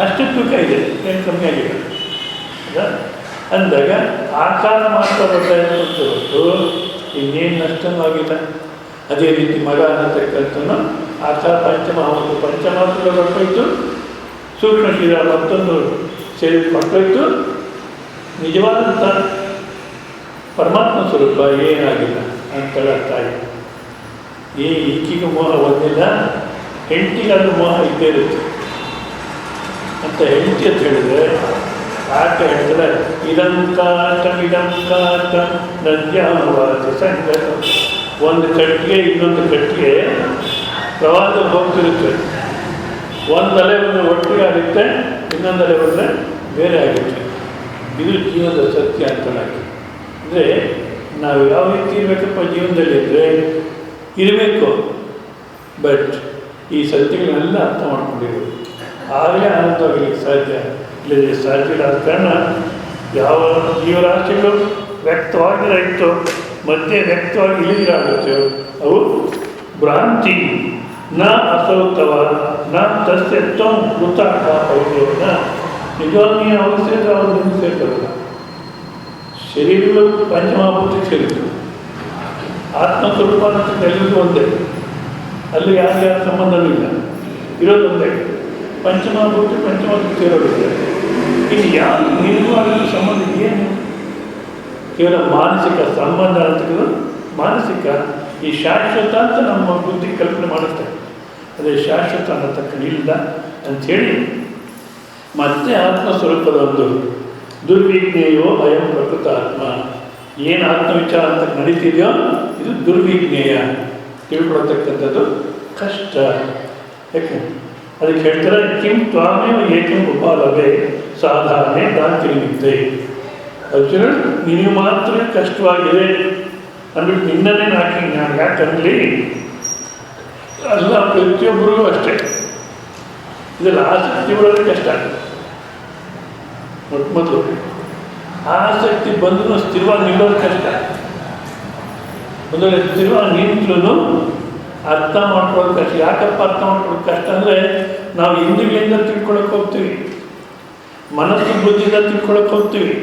ಅಷ್ಟು ತೂಕ ಇದೆ, ಏನು ಕಮ್ಮಿ ಆಗಿದೆ. ಹೌದಾ? ಅಂದಾಗ ಆಕಾರ ಮಾತ್ರ ಹೊರತು ಇನ್ನೇನು ನಷ್ಟನೂ ಆಗಿಲ್ಲ. ಅದೇ ರೀತಿ ಮಗ ಅನ್ನತಕ್ಕಂಥನು ಆಕಾರ ಪಂಚಮಾತ್ರ ಹೊರಟೋಯ್ತು, ಸೂಕ್ಷ್ಮ ಶರೀರ ಮತ್ತೊಂದು ಶರೀರ ಹೊರಟೋಯ್ತು. ನಿಜವಾದಂಥ ಪರಮಾತ್ಮ ಸ್ವರೂಪ ಏನಾಗಿಲ್ಲ ಅಂತೇಳ ತಾಯಿ. ಈಕೆಗೂ ಮೋಹ ಬಂದಿಲ್ಲ, ಹೆಂಡತಿಗಾದ್ರೂ ಮೋಹ ಇದ್ದೇ ಇರುತ್ತೆ ಅಂತ ಹೆಂಡತಿ ಅಂತ ಹೇಳಿದ್ರೆ ಆಕೆ ಹೇಳ್ತಾರೆ, ಇದಂ ಕಾಟ ನದ್ಯಾವಾಸಿ ಸಂಗತ. ಒಂದು ಕಟ್ಟಿಗೆ ಇನ್ನೊಂದು ಕಟ್ಟಿಗೆ ಪ್ರವಾಸದಲ್ಲಿ ಹೋಗ್ತಿರುತ್ತೆ. ಒಂದು ಅಲೆ ಬಂದರೆ ಒಟ್ಟಿಗೆ ಆಗುತ್ತೆ, ಇನ್ನೊಂದು ಅಲೆ ಬಂದರೆ ಬೇರೆ ಆಗುತ್ತೆ. ಇದು ಜೀವನದ ಸತ್ಯ ಅಂತಲಾಗಿ. ಅಂದರೆ ನಾವು ಯಾವ ರೀತಿ ಇರಬೇಕಪ್ಪ ಜೀವನದಲ್ಲಿ ಇದ್ದರೆ ಇರಬೇಕು, ಬಟ್ ಈ ಸತ್ಯಗಳನ್ನೆಲ್ಲ ಅರ್ಥ ಮಾಡ್ಕೊಂಡಿರೋದು, ಆಗಲೇ ಆನಂದವಾಗಲಿಕ್ಕೆ ಸಾಧ್ಯ. ಇಲ್ಲದೆ ಸಾಧ್ಯ ಇಲ್ಲ. ಆದ ಕಾರಣ ಯಾವ ಜೀವರಾಶಿಗಳು ವ್ಯಕ್ತವಾಗಿರೈತೋ ಮಧ್ಯೆ ವ್ಯಕ್ತವಾಗಿ ಇಳಿದಿರಾಗುತ್ತೋ ಅವು ಭ್ರಾಂತಿ. ನ ಅಸೌತವ ನ ತಸ್ಯ ತ್ವಂ ಕೃತಾಕ ಪೌರೋನ. ನಿಜವಾಗಿ ಅವ್ರು ಸೇರಿದ್ರೆ ಅವ್ರನ್ನ ಸೇರ್ತಾರಲ್ಲ. ಶರೀರಗಳು ಪಂಚಮಹಾಭೂತಕ್ಕೆ ಸೇರಿದ್ರು, ಆತ್ಮಸ್ವರೂಪ ಅಂತ ಎಲ್ಲರಿಗೂ ಒಂದೇ, ಅಲ್ಲಿ ಯಾರ್ಯಾರ ಸಂಬಂಧನೂ ಇಲ್ಲ, ಇರೋದೊಂದೇ. ಪಂಚಮಹಾಭೂತಕ್ಕೆ ಸೇರೋದಿದೆ. ಇನ್ನು ಯಾವ ನಿರ್ವಾಹ ಸಂಬಂಧ ಏನು? ಕೇವಲ ಮಾನಸಿಕ ಸಂಬಂಧ ಅಂತಕ್ಕಂಥ ಮಾನಸಿಕ. ಈ ಶಾಶ್ವತ ಅಂತ ನಮ್ಮ ಬುದ್ಧಿ ಕಲ್ಪನೆ ಮಾಡುತ್ತೆ, ಅದೇ ಶಾಶ್ವತ ಅನ್ನತಕ್ಕ ಇಲ್ಲ ಅಂಥೇಳಿ ಮತ್ತೆ ಆತ್ಮಸ್ವರೂಪದ ಒಂದು ದುರ್ವಿಜ್ಞೇಯೋ ಅಯಂ ಪ್ರಕೃತ ಆತ್ಮ. ಏನು ಆತ್ಮವಿಚಾರ ಅಂತ ನಡೀತಿದೆಯೋ ಇದು ದುರ್ವಿಜ್ಞೇಯ, ತಿಳ್ಕೊಳ್ತಕ್ಕಂಥದ್ದು ಕಷ್ಟ. ಯಾಕೆ ಅದಕ್ಕೆ ಹೇಳ್ತಾರೆ, ಕಿಂ ತ್ವಾಮೇವ ಏಕಂ ಉಪಾಲಭೆ ಸಾಧಾರಣೆ ದಾಂತಿನಿಮಿತ್ತೆ. ಅರ್ಜುನ ನಿನಗೆ ಮಾತ್ರ ಕಷ್ಟವಾಗಿದೆ ಅಂದ್ಬಿಟ್ಟು ನಿನ್ನನ್ನೇ ನಾನು ಯಾಕಂದ್ಲಿ ಅಲ್ಲ, ಪ್ರತಿಯೊಬ್ಬರಿಗೂ ಅಷ್ಟೇ. ಇದರಲ್ಲಿ ಆಸಕ್ತಿ ಬರೋದೇ ಕಷ್ಟ. ಮೊದಲು ಆಸಕ್ತಿ ಬಂದರೂ ಸ್ಥಿರವಾಗಿ ನಿಲ್ಲೋದು ಕಷ್ಟ. ಮೊದಲೇ ಸ್ಥಿರವಾಗಿ ನಿಂತರೂ ಅರ್ಥ ಮಾಡ್ಕೊಳ್ಳೋದು ಕಷ್ಟ. ಯಾಕಪ್ಪ ಅರ್ಥ ಮಾಡ್ಕೊಳ್ಳೋದು ಕಷ್ಟ ಅಂದರೆ ನಾವು ಇಂದ್ರಿಯಗಳಿಂದ ತಿಳ್ಕೊಳಕ್ಕೆ ಹೋಗ್ತೀವಿ, ಮನಸ್ಸು ಬುದ್ಧಿಯಿಂದ ತಿಳ್ಕೊಳಕ್ಕೆ ಹೋಗ್ತೀವಿ,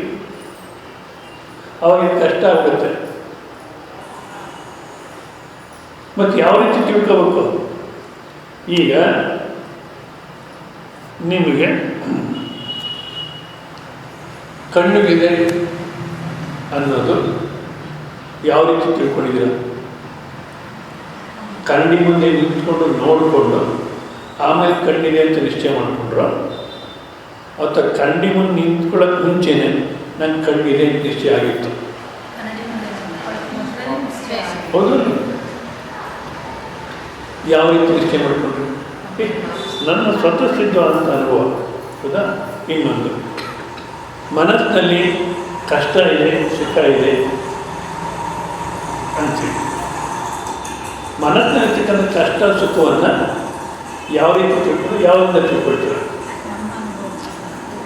ಅವಾಗ ಕಷ್ಟ ಆಗುತ್ತೆ. ಮತ್ತು ಯಾವ ರೀತಿ ತಿಳ್ಕೋಬೇಕು? ಈಗ ನಿಮಗೆ ಕಣ್ಣಿಗಿದೆ ಅನ್ನೋದು ಯಾವ ರೀತಿ ತಿಳ್ಕೊಂಡಿದ್ದೀರ? ಕಣ್ಣಿ ಮುಂದೆ ನಿಂತ್ಕೊಂಡು ನೋಡಿಕೊಂಡು ಆಮೇಲೆ ಕಣ್ಣಿದೆ ಅಂತ ನಿಶ್ಚಯ ಮಾಡಿಕೊಂಡ್ರು, ಅಥವಾ ಕಣ್ಣಿ ಮುಂದೆ ನಿಂತ್ಕೊಳ್ಳೋಕೆ ಮುಂಚೆನೆ ನನ್ನ ಕಣ್ಣಿದೆ ಅಂತ ನಿಶ್ಚಯ ಆಗಿತ್ತು. ಹೌದು, ಯಾವ ರೀತಿ ನಿಶ್ಚಯ ಮಾಡಿಕೊಂಡ್ರು? ನನ್ನ ಸ್ವತಃ ಸಿದ್ಧವಾದಂಥ ಅನುಭವ. ಹೌದಾ? ಇನ್ನೊಂದು, ಮನಸ್ಸಿನಲ್ಲಿ ಕಷ್ಟ ಇದೆ, ಸುಖ ಇದೆ ಅಂತೀವಿ. ಮನಸ್ಸಿನಲ್ಲಿ ಸಿಕ್ಕಂಥ ಕಷ್ಟ ಸುಖವನ್ನು ಯಾವ ರೀತಿ ತಿಳ್ಕೊಂಡು ಯಾವಾಗ ತಿಳ್ಕೊಳ್ತೀವಿ?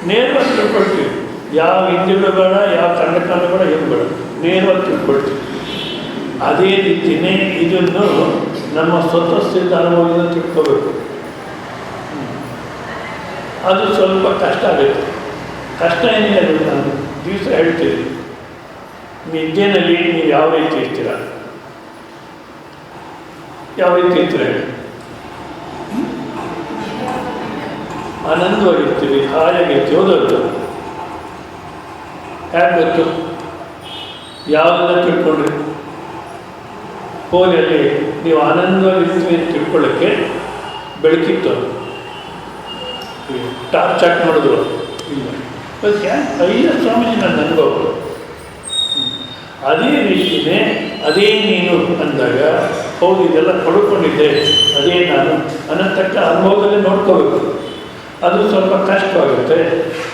ನೇರವಾಗಿ ತಿಳ್ಕೊಳ್ತೀವಿ. ಯಾವ ಹಿಂದಿಗಳು ಬೇಡ, ಯಾವ ಕಂಡಕಾಂಡ ಬೇಡ, ಏನು ಬೇಡ, ನೇರವಾಗಿ ತಿಳ್ಕೊಳ್ತೀವಿ. ಅದೇ ರೀತಿಯೇ ಇದನ್ನು ನಮ್ಮ ಸ್ವತಃಸಿದ್ಧ ಅನುಭವದಿಂದ ತಿಳ್ಕೋಬೇಕು. ಅದು ಸ್ವಲ್ಪ ಕಷ್ಟ ಆಗುತ್ತೆ. ಕಷ್ಟ ಏನಿಲ್ಲ, ನಾನು ದಿವಸ ಹೇಳ್ತೀವಿ, ನಿದ್ದೆನಲ್ಲಿ ನೀವು ಯಾವ ರೀತಿ ಇರ್ತೀರ, ಯಾವ ರೀತಿ ಇರ್ತೀರ ಹೇಳಿ. ಆನಂದವಾಗಿರ್ತೀವಿ, ಹಾಯಾಗಿರ್ತೀವಿ, ಓದೋದು ಯಾಕೆ ಗೊತ್ತು? ಯಾವುದನ್ನ ತಿಳ್ಕೊಂಡ್ರಿ? ಹೋಲಿಯಲ್ಲಿ ನೀವು ಆನಂದವಾಗಿರ್ತೀವಿ ಅಂತ ತಿಳ್ಕೊಳ್ಳೋಕ್ಕೆ ಬೆಳಕಿತ್ತು, ಟಾರ್ಚ್ ಹಾಕಿ ಮಾಡಿದ್ರು ಇಲ್ಲ. ಅದಕ್ಕೆ ಅಯ್ಯ ಸ್ವಾಮೀಜಿ ನನ್ನ ಅನುಭವ. ಅದೇ ರೀತಿಯೇ ಅದೇ ನೀನು ಅಂದಾಗ, ಹೌದು ಇದೆಲ್ಲ ಪಡ್ಕೊಂಡಿದ್ದೆ, ಅದೇ ನಾನು ಅನ್ನತಕ್ಕ ಅನುಭವದಲ್ಲಿ ನೋಡ್ಕೋಬೇಕು. ಅದು ಸ್ವಲ್ಪ ಕಷ್ಟವಾಗುತ್ತೆ.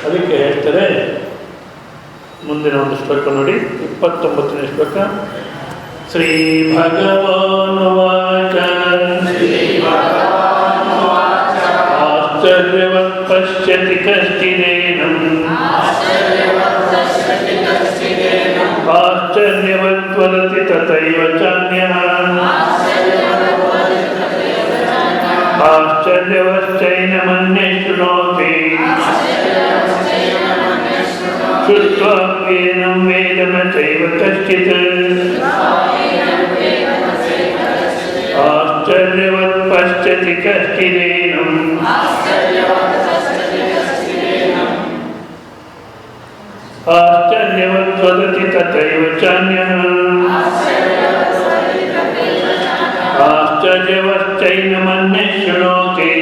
ಅದಕ್ಕೆ ಹೇಳ್ತಾರೆ, ಮುಂದಿನ ಒಂದು ಶ್ಲೋಕ ನೋಡಿ, 29ನೇ ಶ್ಲೋಕ. ಶ್ರೀ ಭಗವಾನುವಾಚ ಆಶ್ಚರ್ಯವತ್ ಪಶ್ಯತಿ ಕಶ್ಚಿದೇನಂ ಆಶ್ಚರ್ಯವತ್ ವದತಿ ತಥೈವ ಚಾನ್ಯಃ ಆಶ್ಚರ್ಯವಶ್ಚೈನಮನ್ಯೇ ಶೃಣೋತಿ ಶ್ರುತ್ವಾಪ್ಯೇನಂ ವೇದ ನ ಚೈವ ಕಶ್ಚಿತ್ ಆಶ್ಚರ್ಯವತ್ ಪಶ್ಯತಿ ಕಶ್ಚಿದೇನಂ ಆಶ್ಚರ್ಯವತ್ ವದತಿ ತಥೈವ ಚಾನ್ಯಃ ಆಶ್ಚರ್ಯವಶ್ಚೈನಮನ್ಯೇ ಶೃಣೋತಿ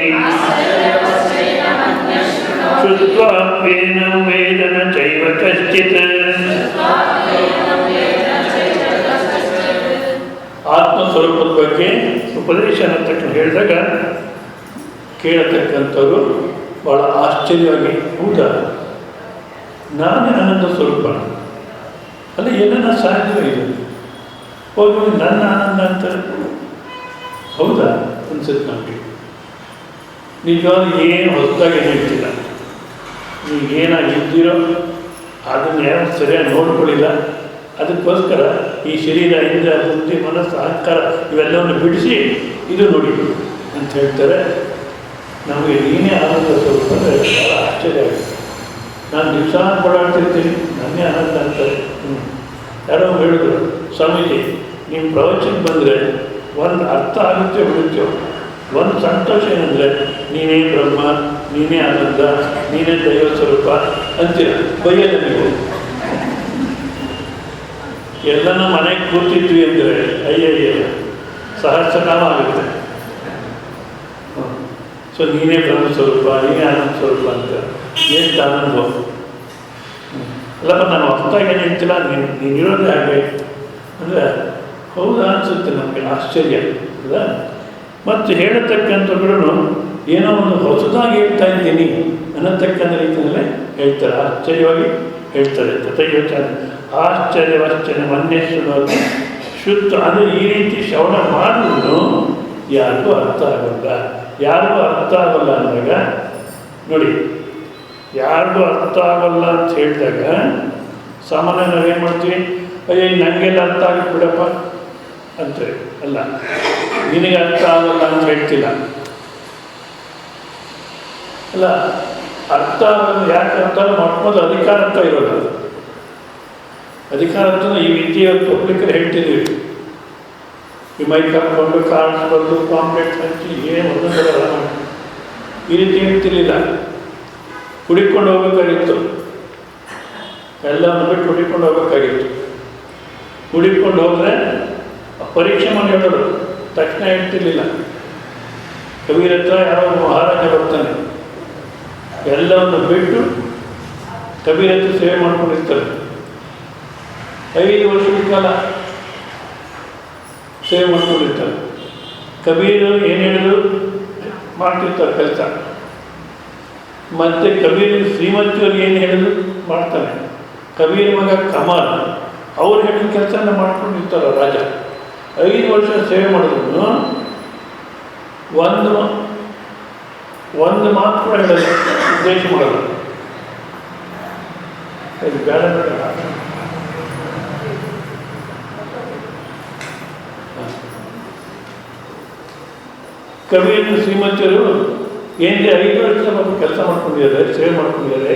ಶ್ರುತ್ವಾಪ್ಯೇನಂ ವೇದ ನ ಚೈವ ಕಶ್ಚಿತ್. ಆತ್ಮಸ್ವರೂಪದ ಬಗ್ಗೆ ಉಪದೇಶ ಅನ್ನತಕ್ಕ ಹೇಳಿದಾಗ ಕೇಳತಕ್ಕಂಥವ್ರು ಭಾಳ ಆಶ್ಚರ್ಯವಾಗಿ, ಹೌದಾ ನಾನೇ ಆನಂದ ಸ್ವರೂಪ ಅಲ್ಲ, ಎಲ್ಲ ಸಾಧ್ಯವೇ ಇದೆ, ಹೋಗಿ ನನ್ನ ಆನಂದ ಅಂತ ಹೌದಾ ಅನ್ಸುತ್ತೆ ನಮಗೆ. ನಿಜವಾದ ಏನು ಹೊಸದಾಗಿ ಏನು ಹೇಳ್ತಿಲ್ಲ, ನೀವು ಏನಾಗಿದ್ದೀರೋ ಅದನ್ನು ಯಾರು ಸರಿಯಾಗಿ ನೋಡ್ಕೊಳ್ಳಿಲ್ಲ. ಅದಕ್ಕೋಸ್ಕರ ಈ ಶರೀರ, ಇಂದ್ರಿಯ, ಬುದ್ಧಿ, ಮನಸ್ಸು, ಅಹಂಕಾರ ಇವೆಲ್ಲವನ್ನು ಬಿಡಿಸಿ ಇದು ನೋಡಿ ಅಂತ ಹೇಳ್ತಾರೆ. ನಮಗೆ ನೀನೇ ಆನಂದ ಸ್ವರೂಪ ಅಂದರೆ ಭಾಳ ಆಶ್ಚರ್ಯ ಆಗುತ್ತೆ. ನಾನು ದಿವಸ ಓಡಾಡ್ತಿರ್ತೀನಿ, ನನ್ನೇ ಆನಂದ ಅಂತಾರೆ. ಯಾರೋ ಹೇಳಿದ್ರು, ಸ್ವಾಮೀಜಿ ನಿಮ್ಮ ಪ್ರವಚನಕ್ಕೆ ಬಂದರೆ ಒಂದು ಅರ್ಥ ಆಗುತ್ತೆ ಬಿಡುತ್ತೋ, ಒಂದು ಸಂತೋಷ ಏನಂದರೆ ನೀನೇ ಬ್ರಹ್ಮ, ನೀನೇ ಆನಂದ, ನೀನೇ ದೈವ ಸ್ವರೂಪ ಅಂತೀರ. ಬೈಯಲ್ಲ ನೀವು. ಎಲ್ಲನೂ ಮನೆಗೆ ಕೂತಿದ್ವಿ ಅಂದರೆ ಅಯ್ಯಯ್ಯ ಸಹಸ್ರನಾಮ ಆಗುತ್ತೆ. ಸೊ ನೀನೇ ಬ್ರಹ್ಮ ಸ್ವರೂಪ, ನೀನೇ ಆನಂದ ಸ್ವರೂಪ ಅಂತ ಎಷ್ಟು ಆನಂದ. ಅಲ್ಲಪ್ಪ ನಾನು ಹೊಸದಾಗಿ ಏನು ಹೇಳ್ತಿಲ್ಲ, ನೀನಿರೋದೇ ಹಾಗೆ ಅಂದರೆ ಹೌದಾ ಅನಿಸುತ್ತೆ ನಮಗೆ, ಆಶ್ಚರ್ಯ ಅಲ್ಲ. ಮತ್ತು ಹೇಳತಕ್ಕಂಥವ್ರು ಏನೋ ಒಂದು ಹೊಸದಾಗಿ ಹೇಳ್ತಾ ಇದ್ದೀನಿ ಅನ್ನತಕ್ಕಂಥ ರೀತಿಯಲ್ಲೇ ಹೇಳ್ತಾರೆ, ಆಶ್ಚರ್ಯವಾಗಿ ಹೇಳ್ತಾರೆ. ತಥೈವ ಆಶ್ಚರ್ಯವಶ್ಚನ ಮನ್ಯೇಶ್ವರ ಶುದ್ಧ. ಅದು ಈ ರೀತಿ ಶ್ರವಣ ಮಾಡಿದ್ರು ಯಾರಿಗೂ ಅರ್ಥ ಆಗಲ್ಲ. ಯಾರಿಗೂ ಅರ್ಥ ಆಗಲ್ಲ ಅಂದಾಗ ನೋಡಿ, ಯಾರಿಗೂ ಅರ್ಥ ಆಗಲ್ಲ ಅಂತ ಹೇಳಿದಾಗ ಸಾಮಾನ್ಯ ನಾವೇನು ಮಾಡ್ತೀವಿ, ಅಯ್ಯೋ ನನಗೆಲ್ಲ ಅರ್ಥ ಆಗಿಬಿಡಪ್ಪ ಅಂತಾರೆ. ಅಲ್ಲ, ನಿನಗೆ ಅರ್ಥ ಆಗಲ್ಲ ಅಂತ ಹೇಳ್ತಿಲ್ಲ. ಅಲ್ಲ, ಅರ್ಥ ಆಗೋದು ಯಾಕೆ ಅಂತ ಮೊಟ್ಟಮೊದಲು ಅಧಿಕಾರ ಅಂತ ಇರೋದು. ಅಧಿಕಾರ ಅಂತ ಈ ವಿದ್ಯೆ ಪಬ್ಲಿಕರು ಹೇಳ್ತಿದ್ದೀವಿ. ಈ ಮೈಕ್ ಹಾಕ್ಕೊಂಡು ಕಾರ್ಡ್ಸ್ ಬರೆದು ಪಾಂಪ್ಲೆಟ್ಸ್ ಹಂಚಿ ಏನು ಒಂದೊಂದರ ಈ ರೀತಿ ಹೇಳ್ತಿರ್ಲಿಲ್ಲ. ಹುಡಿಕೊಂಡು ಹೋಗ್ಬೇಕಾಗಿತ್ತು, ಎಲ್ಲವನ್ನು ಬಿಟ್ಟು ಹುಡಿಕೊಂಡು ಹೋಗ್ಬೇಕಾಗಿತ್ತು. ಹುಡಿಕೊಂಡು ಹೋದರೆ ಪರೀಕ್ಷೆ ಮಾಡಿ ಹೇಳೋರು, ತಕ್ಷಣ ಹೇಳ್ತಿರ್ಲಿಲ್ಲ. ಕವಿರ ಹತ್ರ ಯಾರೋ ಮಹಾರಾಜ ಬರ್ತಾನೆ, ಎಲ್ಲವನ್ನು ಬಿಟ್ಟು ಕಬೀರ ಹತ್ರ ಸೇವೆ ಮಾಡ್ಕೊಂಡಿರ್ತಾರೆ. 5 ವರ್ಷದ ಕಾಲ ಸೇವೆ ಮಾಡ್ಕೊಂಡಿರ್ತಾರೆ. ಕಬೀರು ಏನು ಹೇಳಿದ್ರು ಮಾಡ್ತಿರ್ತಾರೆ ಕೆಲಸ. ಮತ್ತು ಕಬೀರ್ ಶ್ರೀಮಂತಿಯವ್ರು ಏನು ಹೇಳಿದ್ರು ಮಾಡ್ತಾನೆ. ಕಬೀರ್ ಮಗ ಕಮಾಲ್ ಅವ್ರು ಹೇಳಿದ ಕೆಲಸನ ಮಾಡ್ಕೊಂಡಿರ್ತಾರೆ. ರಾಜ 5 ವರ್ಷ ಸೇವೆ ಮಾಡಿದ್ರು ಒಂದು ಮಾತು ಕೂಡ ಹೇಳಲ್ಲ, ಉದ್ದೇಶ ಮಾಡಲ್ಲ. ಇದು ಬೇಡ ಬೇಡ. ಕವಿಯನ್ನು ಶ್ರೀಮಂತರು ಏನಿದೆ 5 ವರ್ಷ ಮತ್ತು ಕೆಲಸ ಮಾಡ್ಕೊಂಡಿದ್ದಾರೆ, ಸೇವೆ ಮಾಡ್ಕೊಂಡಿದ್ದಾರೆ.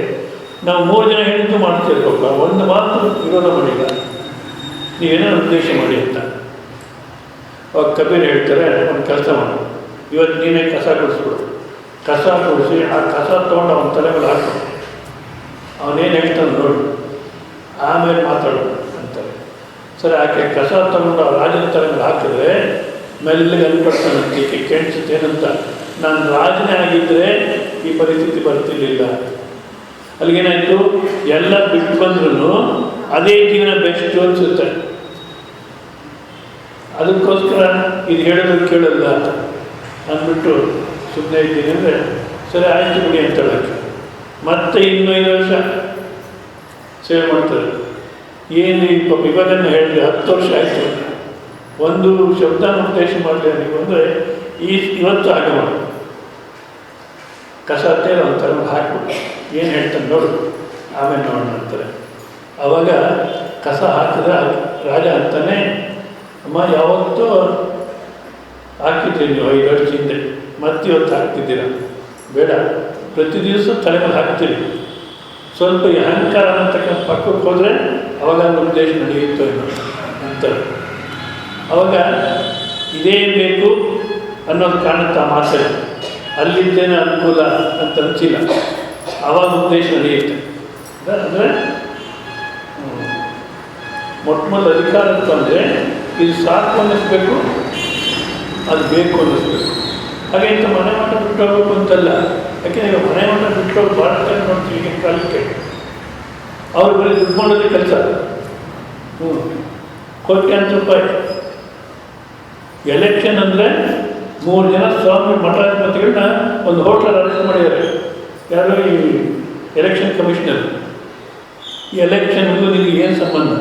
ನಾವು 3 ಜನ ಹೇಳಿದ್ದು ಮಾಡ್ತಿರ್ಬೇಕ, ಒಂದು ಮಾತು ವಿರೋಧ ಮಾಡಿಲ್ಲ, ನೀವೇನೋ ಉದ್ದೇಶ ಮಾಡಿ ಅಂತ. ಅವಾಗ ಕಬೀರ್ ಹೇಳ್ತಾರೆ, ಒಂದು ಕೆಲಸ ಮಾಡು, ಇವತ್ತು ನೀನೇ ಕಸ ಗುಡಿಸ್ಬಿಡು. ಕಸ ಗುಡಿಸಿ ಆ ಕಸ ತೊಗೊಂಡು ಅವನ ತಲೆ ಮೇಲೆ ಹಾಕು, ಅವನೇನು ಹೇಳ್ತಾನೆ ನೋಡು, ಆಮೇಲೆ ಮಾತಾಡು ಅಂತಾರೆ. ಸರಿ, ಆಕೆ ಕಸ ತಗೊಂಡು ಆ ರಾಜನ ತಲೆ ಮೇಲೆ ಹಾಕಿದ್ರೆ ಮೆಲ್ಲಿಗೆ ಅನ್ಕೊಡ್ತಾನೆ, ಈಕೆ ಕೆಣಿಸುತ್ತೇನಂತ, ನಾನು ರಾಜನೇ ಆಗಿದ್ದರೆ ಈ ಪರಿಸ್ಥಿತಿ ಬರ್ತಿರ್ಲಿಲ್ಲ. ಅಲ್ಲಿಗೇನಾಯಿತು, ಎಲ್ಲ ಬಿಟ್ಟು ಬಂದ್ರೂ ಅದೇ ಜೀವನ ಬೆಸ್ಟ್ ಅನಿಸುತ್ತೆ. ಅದಕ್ಕೋಸ್ಕರ ಇದು ಹೇಳೋದು ಕೇಳಲ್ಲ ಅಂದ್ಬಿಟ್ಟು ಸುಮ್ಮನೆ ಇದ್ದೀನಿ ಅಂದರೆ ಸರಿ ಆಯಿತು ಬಿಡಿ ಅಂತ ಹೇಳೋಕ್ಕೆ. ಮತ್ತೆ 5 ವರ್ಷ ಸೇವೆ ಮಾಡ್ತಾರೆ. ಏನು ಇವಾಗನ್ನು ಹೇಳಿದ್ರೆ 10 ವರ್ಷ ಆಯಿತು, ಒಂದು ಶಬ್ದನ ಉದ್ದೇಶ ಮಾಡಲಿ ನೀವು ಅಂದರೆ ಇವತ್ತು ಹಾಗೆ ಮಾಡಿ ಕಸ ತೇರ ಅಂತಾರೆ, ಹಾಕ್ಬಿಟ್ಟು ಏನು ಹೇಳ್ತಾನೆ ನೋಡು ಆಮೇಲೆ ನೋಡೋಣ ಅಂತಾರೆ. ಆವಾಗ ಕಸ ಹಾಕಿದ್ರೆ ರಾಜ ಅಂತಾನೆ, ಅಮ್ಮ ಯಾವತ್ತೂ ಹಾಕಿದ್ದೀರಿ ನೀವು 5 ವರ್ಷ ಹಿಂದೆ, ಮತ್ತೆ ಇವತ್ತು ಹಾಕ್ತಿದ್ದೀರ, ಬೇಡ, ಪ್ರತಿ ದಿವಸ ತಲೆ ಮೇಲೆ ಹಾಕ್ತೀರಿ. ಸ್ವಲ್ಪ ಈ ಅಹಂಕಾರ ಅನ್ನತಕ್ಕಂಥ ಪಕ್ಕಕ್ಕೆ ಹೋದರೆ ಅವಾಗ ಉದ್ದೇಶ ನಡೆಯುತ್ತೋ ಏನೋ ಅಂತಾರೆ. ಅವಾಗ ಇದೇ ಬೇಕು ಅನ್ನೋದು ಕಾಣುತ್ತಾ ಮಾತ್ರ ಅಲ್ಲಿದ್ದೇನೆ ಅನುಕೂಲ ಅಂತ ಅನಿಸಿಲ್ಲ, ಆವಾಗ ಉದ್ದೇಶ ನಡೆಯುತ್ತೆ. ಅಂದರೆ ಮೊಟ್ಟಮೊದಲು ಅಧಿಕಾರ ಅಂತಂದರೆ ಇದು ಸಾಕು ಅನ್ನಿಸ್ಬೇಕು, ಅದು ಬೇಕು ಅನ್ನಿಸ್ಬೇಕು. ಹಾಗೆ ಅಂತ ಮನೆ ಮಠ ಬಿಟ್ಟು ಹೋಗ್ಬೇಕು ಅಂತಲ್ಲ. ಯಾಕೆಂದರೆ ಮನೆ ಮಠ ಬಿಟ್ಟು ಹೋಗಿ ಭಾಳ ಟೈಮ್ ನೋಡ್ತೀವಿ ಈಗಿನ ಕಾಲಕ್ಕೆ, ಅವ್ರು ಬರೀ ದುಡ್ಡು ಮಾಡೋದೇ ಕೆಲಸ. ಕೋಟ್ಯಾಂತರ ರೂಪಾಯಿ. ಎಲೆಕ್ಷನ್ ಅಂದರೆ 3 ಜನ ಸ್ವಾಮಿ ಮಠಾಧಿಪತಿಗಳನ್ನ ಒಂದು ಹೋಟ್ಲಲ್ಲಿ ಅರೆಸ್ಟ್ ಮಾಡಿದ್ದಾರೆ. ಯಾರು? ಈ ಎಲೆಕ್ಷನ್ ಕಮಿಷನರ್. ಈ ಎಲೆಕ್ಷನ್ಗೂ ನಿಮಗೆ ಏನು ಸಂಬಂಧ?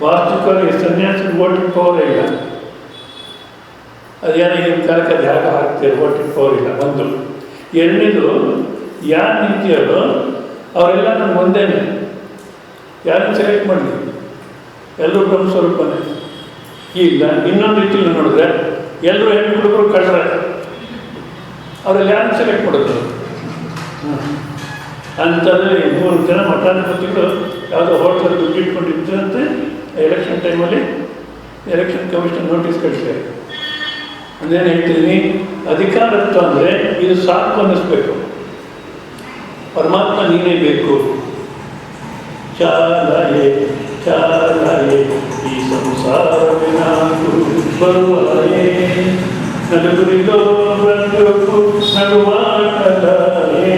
ವಾಸ್ತವಿಕವಾಗಿ ಸನ್ಯಾಸಿಗೆ ವೋಟಿಂಗ್ ಪವರ್ ಇಲ್ಲ. ಅದೇನೋ ಈಗಿನ ಕಾಲಕ್ಕೆ ಅದು ಯಾಕೆ ಹಾಕ್ತೀರಿ, ವೋಟಿಂಗ್ ಪವರ್ ಇಲ್ಲ. ಒಂದು. ಎರಡನೇದು, ಯಾರು ನಿಂತಿಯಲ್ಲೋ ಅವರೆಲ್ಲ ನನಗೆ ಒಂದೇನೆ, ಯಾರನ್ನು ಸೆಲೆಕ್ಟ್ ಮಾಡಲಿ, ಎಲ್ಲರೂ ಬ್ರಹ್ಮಸ್ವರೂಪನೇ. ಇಲ್ಲ ಇನ್ನೊಂದು ರೀತಿಯಲ್ಲಿ ನೋಡಿದ್ರೆ ಎಲ್ಲರೂ ಹೆಣ್ಣು ಹುಡುಗರು ಕಳ್ರೆ, ಅವರಲ್ಲಿ ಯಾರನ್ನು ಸೆಲೆಕ್ಟ್ ಮಾಡೋದು? ಅಂತಂದರೆ 3 ಜನ ಮಠಾಧಿಪತಿಗಳು ಯಾವುದೋ ಹೋಟ್ಲಲ್ಲಿ ದುಡ್ಡು ಇಟ್ಕೊಂಡಿದ್ದಂತೆ ಎಲೆಕ್ಷನ್ ಟೈಮಲ್ಲಿ ಎಲೆಕ್ಷನ್ ಕಮಿಷನ್ ನೋಟಿಸ್ ಕಳಿಸ್ತಾರೆ. ಅಂದೇನು ಹೇಳ್ತೀನಿ, ಅಧಿಕಾರತ್ವ ಅಂದರೆ ಇದು ಸಾಕು ಅನ್ನಿಸ್ಬೇಕು, ಪರಮಾತ್ಮ ನೀನೇ ಬೇಕು. ಚಾಲಾಯೇ ಚಾಲಾಯೇ ಈ ಸಂಸಾರವಿನಾಕು ಬರುವಾಯೇ, ನಲುಗುರಿಲೋ ಬ್ರದುಕು ನಗುಮಾಟದಾಯೇ,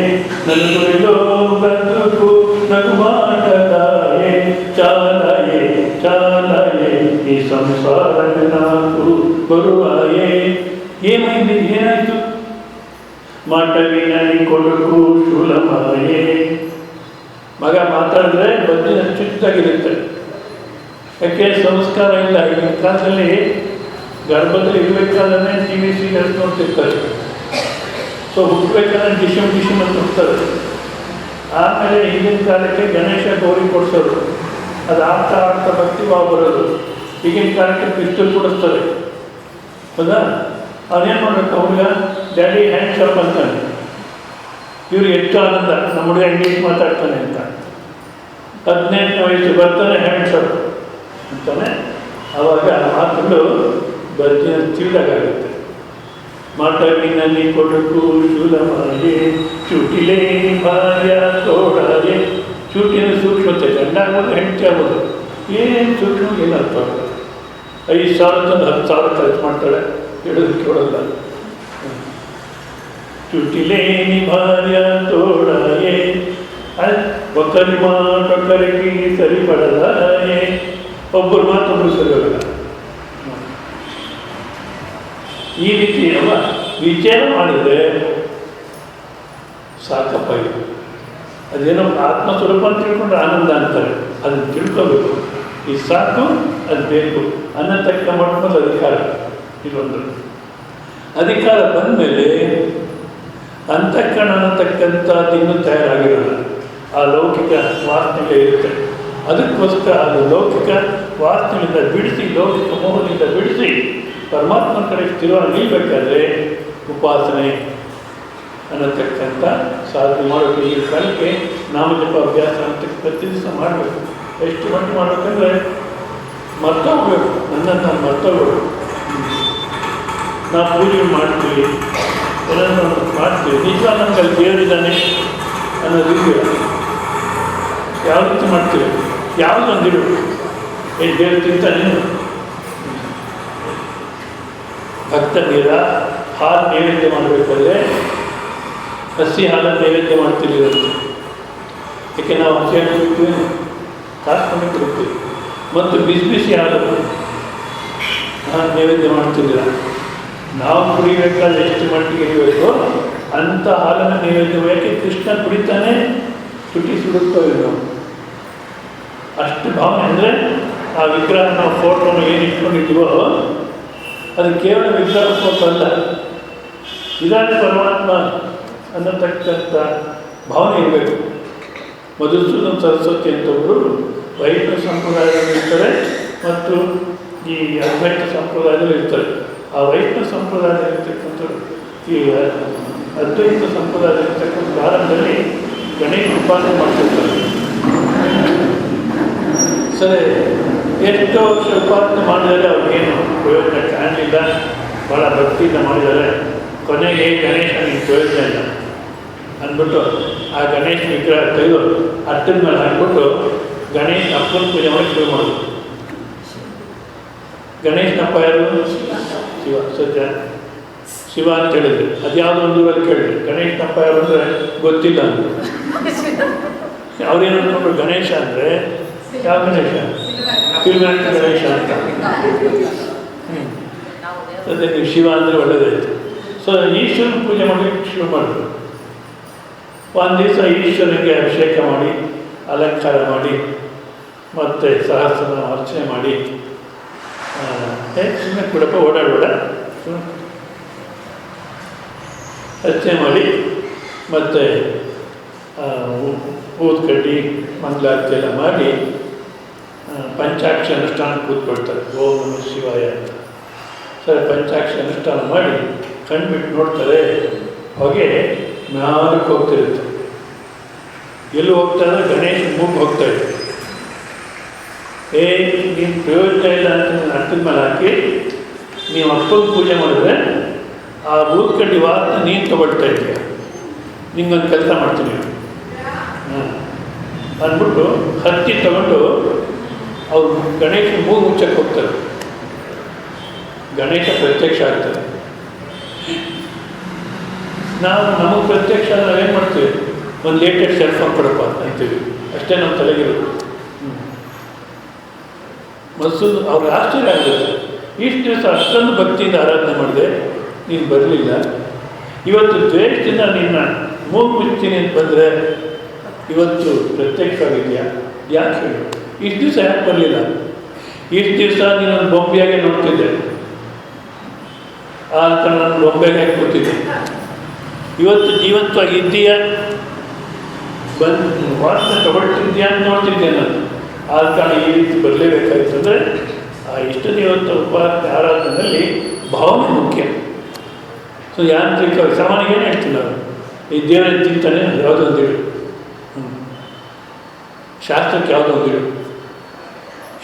ನಲುಗುರಿಲೋ ಬ್ರದುಕು ನಗುಮಾಟದಾಯೇ, ಚಾಲಾಯೇ ಚಾಲಾಯೇ ಈ ಸಂಸಾರವಿನಾಕು ಬರುವಾಯೇ. ಏನಾಯ್ತು ಏನಾಯಿತು? ಮಾಟವಿನಲ್ಲಿ ಕೊಡುಕು ಶೂಲಮಾಯೇ. ಮಗ ಮಾತಾಡಿದ್ರೆ ಬದ್ದಿನ ಚುಚ್ಚಾಗಿರುತ್ತೆ. ಯಾಕೆ? ಸಂಸ್ಕಾರ ಇಲ್ಲ. ಈಗಿನ ಕಾಲದಲ್ಲಿ ಗರ್ಭದಲ್ಲಿ ಇರಬೇಕಾದ್ರೆ TV ಸೀರಿಯಲ್ಸ್ ನೋಡ್ತಿರ್ತಾರೆ. ಸೊ ಹುಟ್ಟಬೇಕಾದ್ರೆ ಡಿಶಮ್ ಅಂತ ಹುಡ್ತಾರೆ. ಆಮೇಲೆ ಈಗಿನ ಕಾಲಕ್ಕೆ ಗಣೇಶ ಗೌರಿ ಕೊಡಿಸೋದು, ಅದು ಆಡ್ತಾ ಆಡ್ತಾ ಭಕ್ತಿ ಭಾವ ಬರೋದು. ಈಗಿನ ಕಾಲಕ್ಕೆ ಪಿಸ್ತೂಲ್ ಕೊಡಿಸ್ತಾರೆ, ಹೌದಾ? ಅವನೇನು ಮಾಡಬೇಕು? ಹುಡುಗ ಡ್ಯಾಡಿ ಹ್ಯಾಂಡ್ಸ್ ಅಪ್ ಅಂತಾನೆ. ಇವ್ರು ಎಷ್ಟು ಆನಂದ, ನಮ್ಮ ಹುಡುಗ ಇಂಗ್ಲೀಷ್ ಮಾತಾಡ್ತಾನೆ ಅಂತ. 18ನೇ ವಯಸ್ಸು ಬರ್ತಾನೆ ಹ್ಯಾಂಡ್ಸ್ ಅಪ್ ಅಂತಾನೆ. ಆವಾಗ ಮಾತುಗಳು ಬಜ್ಜಿನ ತಿಳಿದಾಗುತ್ತೆ. ಮಾಟವಿನಲ್ಲಿ ಕೊಡುಕು ಶೂಲಮಾಯೇ, ಚೂಟಿಲೇ ಭಾರ್ಯ ತೋಡಾಯೇ. ಚೂಟಿನ ಸೂಕ್ಷ್ಮತೆ, ಗಂಡ ಆಗೋದು ಹೆಂಡತಿ ಆಗೋದು ಏನು ಸೂಕ್ಷ್ಮ, ಏನು ಅರ್ಥ ಆಗೋದು. 5,000 ತಂದು 10,000 ಖರ್ಚು ಮಾಡ್ತಾಳೆ, ಹೇಳೋದು ಕೇಳೋಲ್ಲ. ಚುಟಿಲೇ ಭಾರ್ಯ ತೋಡಾಯೇ, ಒಕ್ಕರಿ ಮಾಟೊಕ್ಕರಿಗೆ ಸರಿಪಡಲಾಯೇ. ಒಬ್ಬರು ಮಾತೊಬ್ಬರು ಸರಿ ಹೋಗಲ್ಲ. ಈ ರೀತಿ ಅಲ್ಲ ವಿಚಾರ ಮಾಡಿದರೆ ಸಾಕಪ್ಪ. ಇದು ಅದೇನೋ ಆತ್ಮಸ್ವರೂಪ ಅಂತ ತಿಳ್ಕೊಂಡ್ರೆ ಆನಂದ ಅಂತಾರೆ. ಅದನ್ನು ತಿಳ್ಕೋಬೇಕು. ಈ ಸಾಕು, ಅದು ಬೇಕು ಅನ್ನತಕ್ಕ ಮಟ್ಟದ ಅಧಿಕಾರ. ಇದೊಂದು ಅಧಿಕಾರ ಬಂದ ಮೇಲೆ ಅಂತಃಕರಣ ಅನ್ನತಕ್ಕಂಥದ್ದು ಇನ್ನೂ ತಯಾರಾಗಿರೋಲ್ಲ. ಆ ಲೌಕಿಕ ವಾಸನೆಗಳೇ ಇರುತ್ತೆ. ಅದಕ್ಕೋಸ್ಕರ ಅದು ಲೌಕಿಕ ವಾಸನೆಯಿಂದ ಬಿಡಿಸಿ, ಲೌಕಿಕ ಮೋಹದಿಂದ ಬಿಡಿಸಿ ಪರಮಾತ್ಮನ ಕಡೆ ಸ್ಥಿರವಾಗಿ ನಿಲ್ಬೇಕಾದ್ರೆ ಉಪಾಸನೆ ಅನ್ನತಕ್ಕಂಥ ಸಾಧನೆ ಮಾಡಬೇಕು. ಈ ಕಾಲಕ್ಕೆ ನಾಮಜಪ ಅಭ್ಯಾಸ ಅಂತ ಪ್ರತಿ ದಿವಸ ಮಾಡಬೇಕು. ಎಷ್ಟು ಮಟ್ಟಿಗೆ ಮಾಡಬೇಕಂದ್ರೆ ಮರ್ತೋಗ್ಬೇಕು, ನನ್ನನ್ನು ನಾನು ಮರ್ತೋಗ್ಬೇಕು. ನಾವು ಪೂಜೆ ಮಾಡ್ತೀವಿ, ಏನನ್ನು ಮಾಡ್ತೀವಿ, ನಿಜವಾಗ ನಮ್ಗೆ ಅಲ್ಲಿ ದೇವರಿದ್ದಾನೆ ಅನ್ನೋದು ಇದೆಯಾ? ಯಾವ ರೀತಿ ಮಾಡ್ತೀವಿ? ಯಾವುದೊಂದಿಡು ದೇವ್ರು ತಿಂತಾನೆ. ಭಕ್ತ ನೀರ ಹಾಲು ನೈವೇದ್ಯ ಮಾಡಬೇಕಾದ್ರೆ ಹಸಿ ಹಾಲನ್ನು ನೈವೇದ್ಯ ಮಾಡ್ತೀವಿ. ಯಾಕೆ ನಾವು ಹಸಿ ಹಾಲು ಕುಡಿತೀವಿ, ಕಾಸ್ಕೊಂಡು ಕುಡಿತೀವಿ. ಮತ್ತು ಬಿಸಿ ಬಿಸಿ ಹಾಲು ನೈವೇದ್ಯ ಮಾಡ್ತಿಲ್ಲ. ನಾವು ಕುಡಿಬೇಕಾದ್ರೆ ಎಷ್ಟು ಮಟ್ಟಿಗೆ ಇರಬೇಕು ಅಂಥ ಹಾಲನ್ನು ನೈವೇದ್ಯ. ಯಾಕೆ ಕೃಷ್ಣ ಕುಡಿತಾನೆ, ತುಟಿ ಸುಡುತ್ತೋ ಇಲ್ಲ, ಅಷ್ಟು ಭಾವನೆ. ಅಂದರೆ ಆ ವಿಗ್ರಹ ನಾವು ಫೋಟೋನ ಏನು ಇಟ್ಕೊಂಡಿದ್ದೀವೋ ಅದು ಕೇವಲ ವಿಗ್ರಹ ಫೋಟೋ ಅಲ್ಲ, ಇದಾದ ಪರಮಾತ್ಮ ಅನ್ನತಕ್ಕಂಥ ಭಾವನೆ ಇರಬೇಕು. ಮಧುಸೂದನ್ ಸರಸ್ವತಿ ಅಂತ ಒಬ್ಬರು ವೈಷ್ಣವ ಸಂಪ್ರದಾಯದಲ್ಲಿ ಇರ್ತಾರೆ ಮತ್ತು ಈ ಅದ್ವೈತ ಸಂಪ್ರದಾಯದಲ್ಲಿ ಇರ್ತಾರೆ. ಆ ವೈಷ್ಣವ ಸಂಪ್ರದಾಯದಲ್ಲಿರ್ತಕ್ಕಂಥವ್ರು ಈ ಅದ್ವೈತ ಸಂಪ್ರದಾಯದಲ್ಲಿರ್ತಕ್ಕಂಥ ಕಾಲದಲ್ಲಿ ಗಣೇಶ ಉಪಾಸನೆ ಮಾಡ್ತಿರ್ತಾರೆ. ಸರಿ, ಎಷ್ಟೋ ವರ್ಷ ಉಪಾಸನೆ ಮಾಡಿದರೆ ಅವ್ರಿಗೇನು ಪ್ರಯೋಜನ ಕಾಣಲಿಲ್ಲ, ಭಾಳ ಭಕ್ತಿಯಿಂದ ಮಾಡಿದ್ದಾರೆ. ಕೊನೆಗೆ ಗಣೇಶನಿಗೆ ಪ್ರಯೋಜನ ಇಲ್ಲ ಅಂದ್ಬಿಟ್ಟು ಆ ಗಣೇಶ ವಿಗ್ರಹ ತೆಗೆದು ಅಟ್ಟದ ಮೇಲೆ ಹಾಕ್ಬಿಟ್ಟು ಗಣೇಶ ಅಪ್ಪನ ಪೂಜೆ ಮಾಡಿ ಶುರು ಮಾಡೋದು. ಗಣೇಶನಪ್ಪ ಯಾರು? ಶಿವ. ಸತ್ಯ ಶಿವ ಅಂತ ಹೇಳಿದ್ರು. ಅದ್ಯಾವುದೋ ಒಂದು ಊರಲ್ಲಿ ಕೇಳಿದ್ರು ಗಣೇಶನಪ್ಪ ಯಾರು ಅಂದರೆ ಗೊತ್ತಿಲ್ಲ ಅಂದರು. ಅವ್ರೇನು ಅಂದ್ಕೊಂಡ್ರು ಗಣೇಶ ಅಂದರೆ ಯಾವ ಗಣೇಶ? ಶ್ರೀನಾಥ ಗಣೇಶ ಅಂತ. ಅದೇ ನೀವು ಶಿವ ಅಂದರೆ ಒಳ್ಳೆಯದಾಯಿತು. ಸೊ ಈಶ್ವರನ ಪೂಜೆ ಮಾಡಲಿಕ್ಕೆ ಶುರು ಮಾಡಿದ್ರು. ಒಂದು ದಿವಸ ಈಶ್ವರನಿಗೆ ಅಭಿಷೇಕ ಮಾಡಿ, ಅಲಂಕಾರ ಮಾಡಿ, ಮತ್ತು ಸಹಸ್ರನ ಅರ್ಚನೆ ಮಾಡಿ, ಸುಮ್ಮನೆ ಕೂಡಪ್ಪ ಓಡಾಡಬೇಡ, ಅರ್ಚನೆ ಮಾಡಿ, ಮತ್ತು ಊದ್ಕಡ್ಡಿ ಮಂಗಳಾರತಿ ಎಲ್ಲ ಮಾಡಿ ಪಂಚಾಕ್ಷಿ ಅನುಷ್ಠಾನ ಕೂತ್ಕೊಳ್ತಾರೆ. ಓಂ ನಮಃ ಶಿವಾಯ ಅಂತ. ಸರಿ, ಪಂಚಾಕ್ಷಿ ಅನುಷ್ಠಾನ ಮಾಡಿ ಕಣ್ಬಿಟ್ಟು ನೋಡ್ತಾರೆ, ಹೊಗೆ ನಾಲ್ಕು ಹೋಗ್ತಿರುತ್ತೆ. ಎಲ್ಲಿ ಹೋಗ್ತಾ ಇದ್ರೆ ಗಣೇಶ ಮೂಗು ಹೋಗ್ತಾ ಇತ್ತು. ನೀನು ಪ್ರಯೋಜನ ಇಲ್ಲ ಅಂತ ಅರ್ಥದ ಮೇಲೆ ಹಾಕಿ ನೀವು ಅಪ್ಪನ ಪೂಜೆ ಮಾಡಿದ್ರೆ ಆ ಊದ್ಕಡ್ಡಿ ವಾಸನೆ ನೀನು ತಗೊಳ್ತಾ ಇದ್ದೀಯ, ನಿಂಗೊಂದು ಕೆಲಸ ಮಾಡ್ತೀನಿ ಅಂದ್ಬಿಟ್ಟು ಹತ್ತಿ ತಗೊಂಡು ಅವ್ರು ಗಣೇಶ ಮೂಗು ಮುಚ್ಚಕ್ಕೆ ಹೋಗ್ತಾರೆ. ಗಣೇಶ ಪ್ರತ್ಯಕ್ಷ ಆಗ್ತದೆ. ನಾವು ನಮಗೆ ಪ್ರತ್ಯಕ್ಷ ನಾವೇನು ಮಾಡ್ತೀವಿ? ಒಂದು ಲೇಟೆಸ್ಟ್ ಸೆಲ್ ಫೋನ್ ಕೊಡಪ್ಪ ಅಂತೀವಿ, ಅಷ್ಟೇ ನಮ್ಮ ತಲೆಗಿರೋದು. ಮಸೂದ್ ಅವ್ರಿಗೆ ಆಶ್ಚರ್ಯ ಆಗುತ್ತೆ. ಇಷ್ಟು ದಿವಸ ಅಷ್ಟೊಂದು ಭಕ್ತಿಯಿಂದ ಆರಾಧನೆ ಮಾಡಿದೆ, ನೀನು ಬರಲಿಲ್ಲ. ಇವತ್ತು ದ್ವೇಷದಿಂದ ನಿನ್ನ ಮೂಗು ಮುಚ್ತೀನಿ ಅಂತ ಬಂದರೆ ಇವತ್ತು ಪ್ರತ್ಯಕ್ಷವಾಗಿದೆಯಾ? ಯಾಕೆ ಹೇಳಿ? ಇಷ್ಟು ದಿವಸ ಯಾಕೆ ಬರಲಿಲ್ಲ? ಇಷ್ಟು ದಿವಸ ನೀನೊಂದು ಬೊಂಬೆಯಾಗೆ ನೋಡ್ತಿದ್ದೆ, ಆ ಥರ ನಾನು ಬೊಂಬೆಗೆ ಹಾಕಿ ಕೂತಿದ್ದೆ. ಇವತ್ತು ಜೀವಂತವಾಗಿ ಇದ್ದೀಯ, ಬಂದು ವಾಸನೆ ತಗೊಳ್ತಿದ್ಯಾ ಅಂತ ನೋಡ್ತಿದ್ದೆ ನಾನು. ಆ ಕಾರಣ ಈ ರೀತಿ ಬರಲೇಬೇಕಾಗಿತ್ತು. ಅಂದರೆ ಆ ಇಷ್ಟು ದಿವಸ ಉಪಾಸನೆ ಆರಾಧನೆಯಲ್ಲಿ ಭಾವನೆ ಮುಖ್ಯ. ಸೊ ಯಾಂತ್ರಿಕ ಸಾಮಾನ್ಯ ಏನು ಹೇಳ್ತೀವಿ ನಾವು? ಈ ದೇವರಲ್ಲಿ ತಿಂತಾನೆ ಯಾವುದೊಂದಿಡು, ಶಾಸ್ತ್ರಕ್ಕೆ ಯಾವುದೊಂದಿಡು.